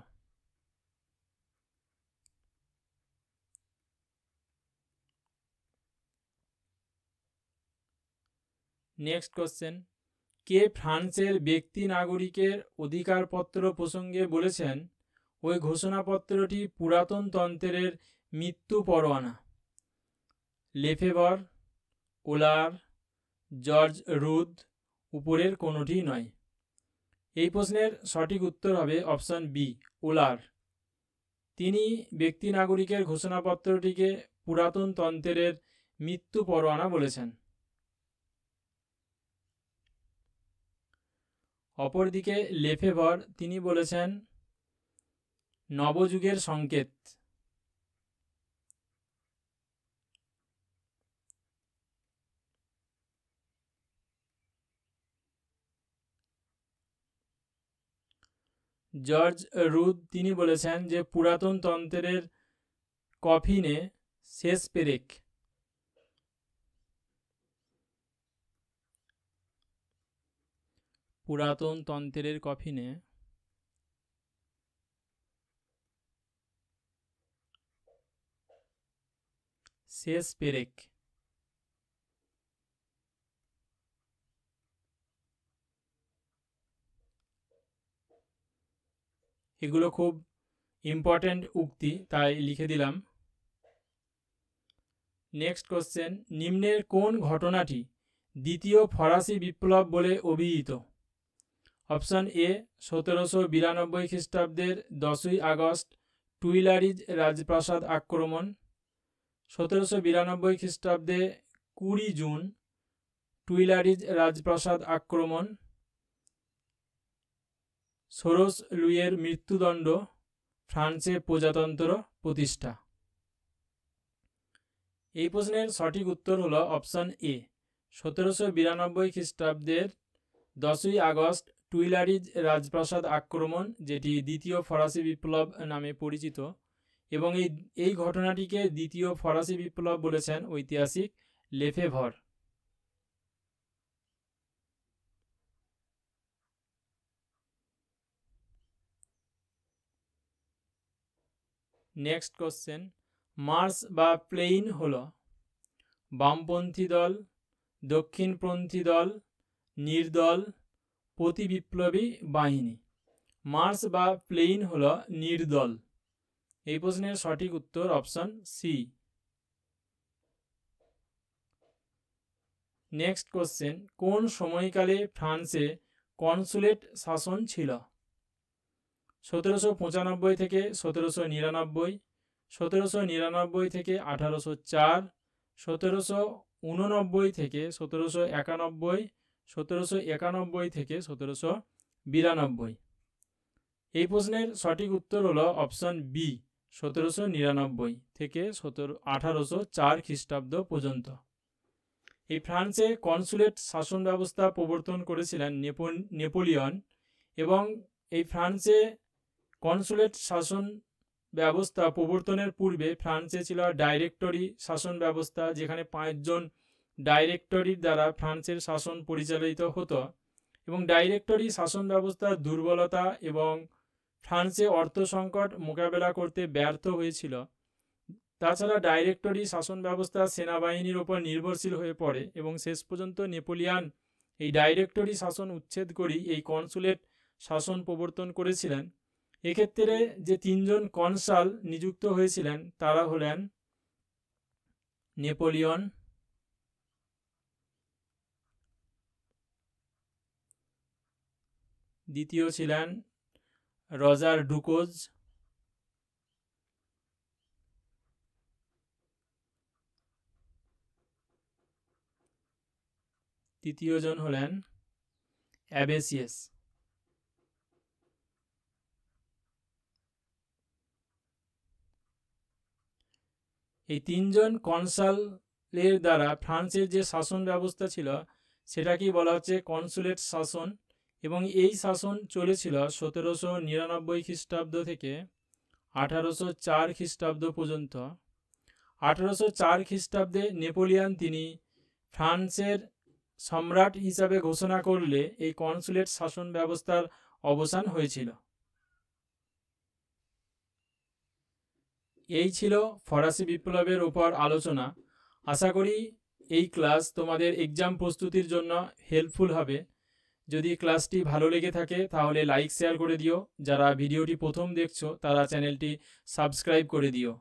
নেক্সট কোশ্চেন, কে ফ্রান্সের ব্যক্তি নাগরিকের অধিকারপত্র প্রসঙ্গে বলেছেন ওই ঘোষণাপত্রটি পুরাতন তন্ত্রের মৃত্যু পরোয়ানা? লেফেবর, ওলার, জর্জ রুদ, উপরের কোনোটি নয়। এই প্রশ্নের সঠিক উত্তর হবে অপশন বি, ওলার। তিনি ব্যক্তি নাগরিকের ঘোষণাপত্রটিকে পুরাতন তন্ত্রের মৃত্যু পরোয়ানা বলেছেন। অপরদিকে লেফেবর তিনি বলেছেন নবযুগের সংকেত। জর্জ রুদ তিনি বলেছেন যে পুরাতন তন্ত্রের কফিনে শেষ পেরেক। পুরাতন তন্ত্রের কফিনে শেষ পেরেক। এগুলো খুব ইম্পর্টেন্ট উক্তি, তাই লিখে দিলাম। নেক্সট কোশ্চেন, নিম্নের কোন ঘটনাটি দ্বিতীয় ফরাসি বিপ্লব বলে অভিহিত? অপশন এ 1792 খ্রিস্টাব্দের 10ই আগস্ট টুইলারিজ রাজপ্রাসাদ আক্রমণ, 1792 খ্রিস্টাব্দে 20 জুন টুইলারিজ রাজপ্রাসাদ আক্রমণ, সোরস লুইয়ের মৃত্যুদণ্ড, ফ্রান্সে প্রজাতন্ত্র প্রতিষ্ঠা। এই প্রশ্নের সঠিক উত্তর হলো অপশন এ, 1792 খ্রিস্টাব্দের 10ই আগস্ট টুইলারিজ রাজপ্রাসাদ আক্রমণ, যেটি দ্বিতীয় ফরাসি বিপ্লব নামে পরিচিত। এবং এই ঘটনাটিকে দ্বিতীয় ফরাসি বিপ্লব বলেছেন ঐতিহাসিক লেফেভর। নেক্সট কোশ্চেন, মার্স বা প্লেইন হল বামপন্থী দল, দক্ষিণপন্থী দল, নির্দল, প্রতিবিপ্লবী বাহিনী। মার্স বা প্লেইন হল নির্দল। এই প্রশ্নের সঠিক উত্তর অপশন সি। নেক্সট কোশ্চেন, কোন সময়কালে ফ্রান্সে কনসুলেট শাসন ছিল? 1795 থেকে 1799, 1799 থেকে 1804, 1789 থেকে 1791, 1791 থেকে 1792। এই প্রশ্নের সঠিক উত্তর হলো অপশন বি, 1799 থেকে 1804 খ্রিস্টাব্দ পর্যন্ত। এই ফ্রান্সে কনসুলেট শাসন ব্যবস্থা প্রবর্তন করেছিলেন নেপোলিয়ন। এবং এই ফ্রান্সে কনসুলেট শাসন ব্যবস্থা প্রবর্তনের পূর্বে ফ্রান্সে ছিল ডাইরেক্টরি শাসন ব্যবস্থা, যেখানে 5 জন ডাইরেক্টরির দ্বারা ফ্রান্সের শাসন পরিচালিত হতো। এবং ডাইরেক্টরি শাসন ব্যবস্থার দুর্বলতা এবং ফ্রান্সে অর্থ সংকট মোকাবেলা করতে ব্যর্থ হয়েছিল। তাছাড়া ডাইরেক্টরি শাসন ব্যবস্থা সেনাবাহিনীর ওপর নির্ভরশীল হয়ে পড়ে এবং শেষ পর্যন্ত নেপোলিয়ান এই ডাইরেক্টরি শাসন উচ্ছেদ করেই এই কনসুলেট শাসন প্রবর্তন করেছিলেন। এক্ষেত্রে যে 3 জন কনসাল নিযুক্ত হয়েছিলেন তারা হলেন নেপোলিয়ন, দ্বিতীয় ছিলেন রজার ডুকোজ, তৃতীয়জন হলেন অ্যাবেসিয়াস। এই তিনজন কনসালের দ্বারা ফ্রান্সের যে শাসন ব্যবস্থা ছিল সেটাকেই বলা হচ্ছে কনসুলেট শাসন, এবং এই শাসন চলেছিল 1799 খ্রিস্টাব্দ থেকে 1804 খ্রিস্টাব্দ পর্যন্ত। 1804 খ্রিস্টাব্দে নেপোলিয়ান তিনি ফ্রান্সের সম্রাট হিসাবে ঘোষণা করলে এই কনসুলেট শাসন ব্যবস্থার অবসান হয়েছিল। এই ছিল ফরাসি বিপ্লবের উপর আলোচনা। আশা করি এই ক্লাস তোমাদের এক্সাম প্রস্তুতির জন্য হেল্পফুল হবে। যদি ক্লাসটি ভালো লেগে থাকে তাহলে লাইক শেয়ার করে দিও। যারা ভিডিওটি প্রথম দেখছো তারা চ্যানেলটি সাবস্ক্রাইব করে দিও।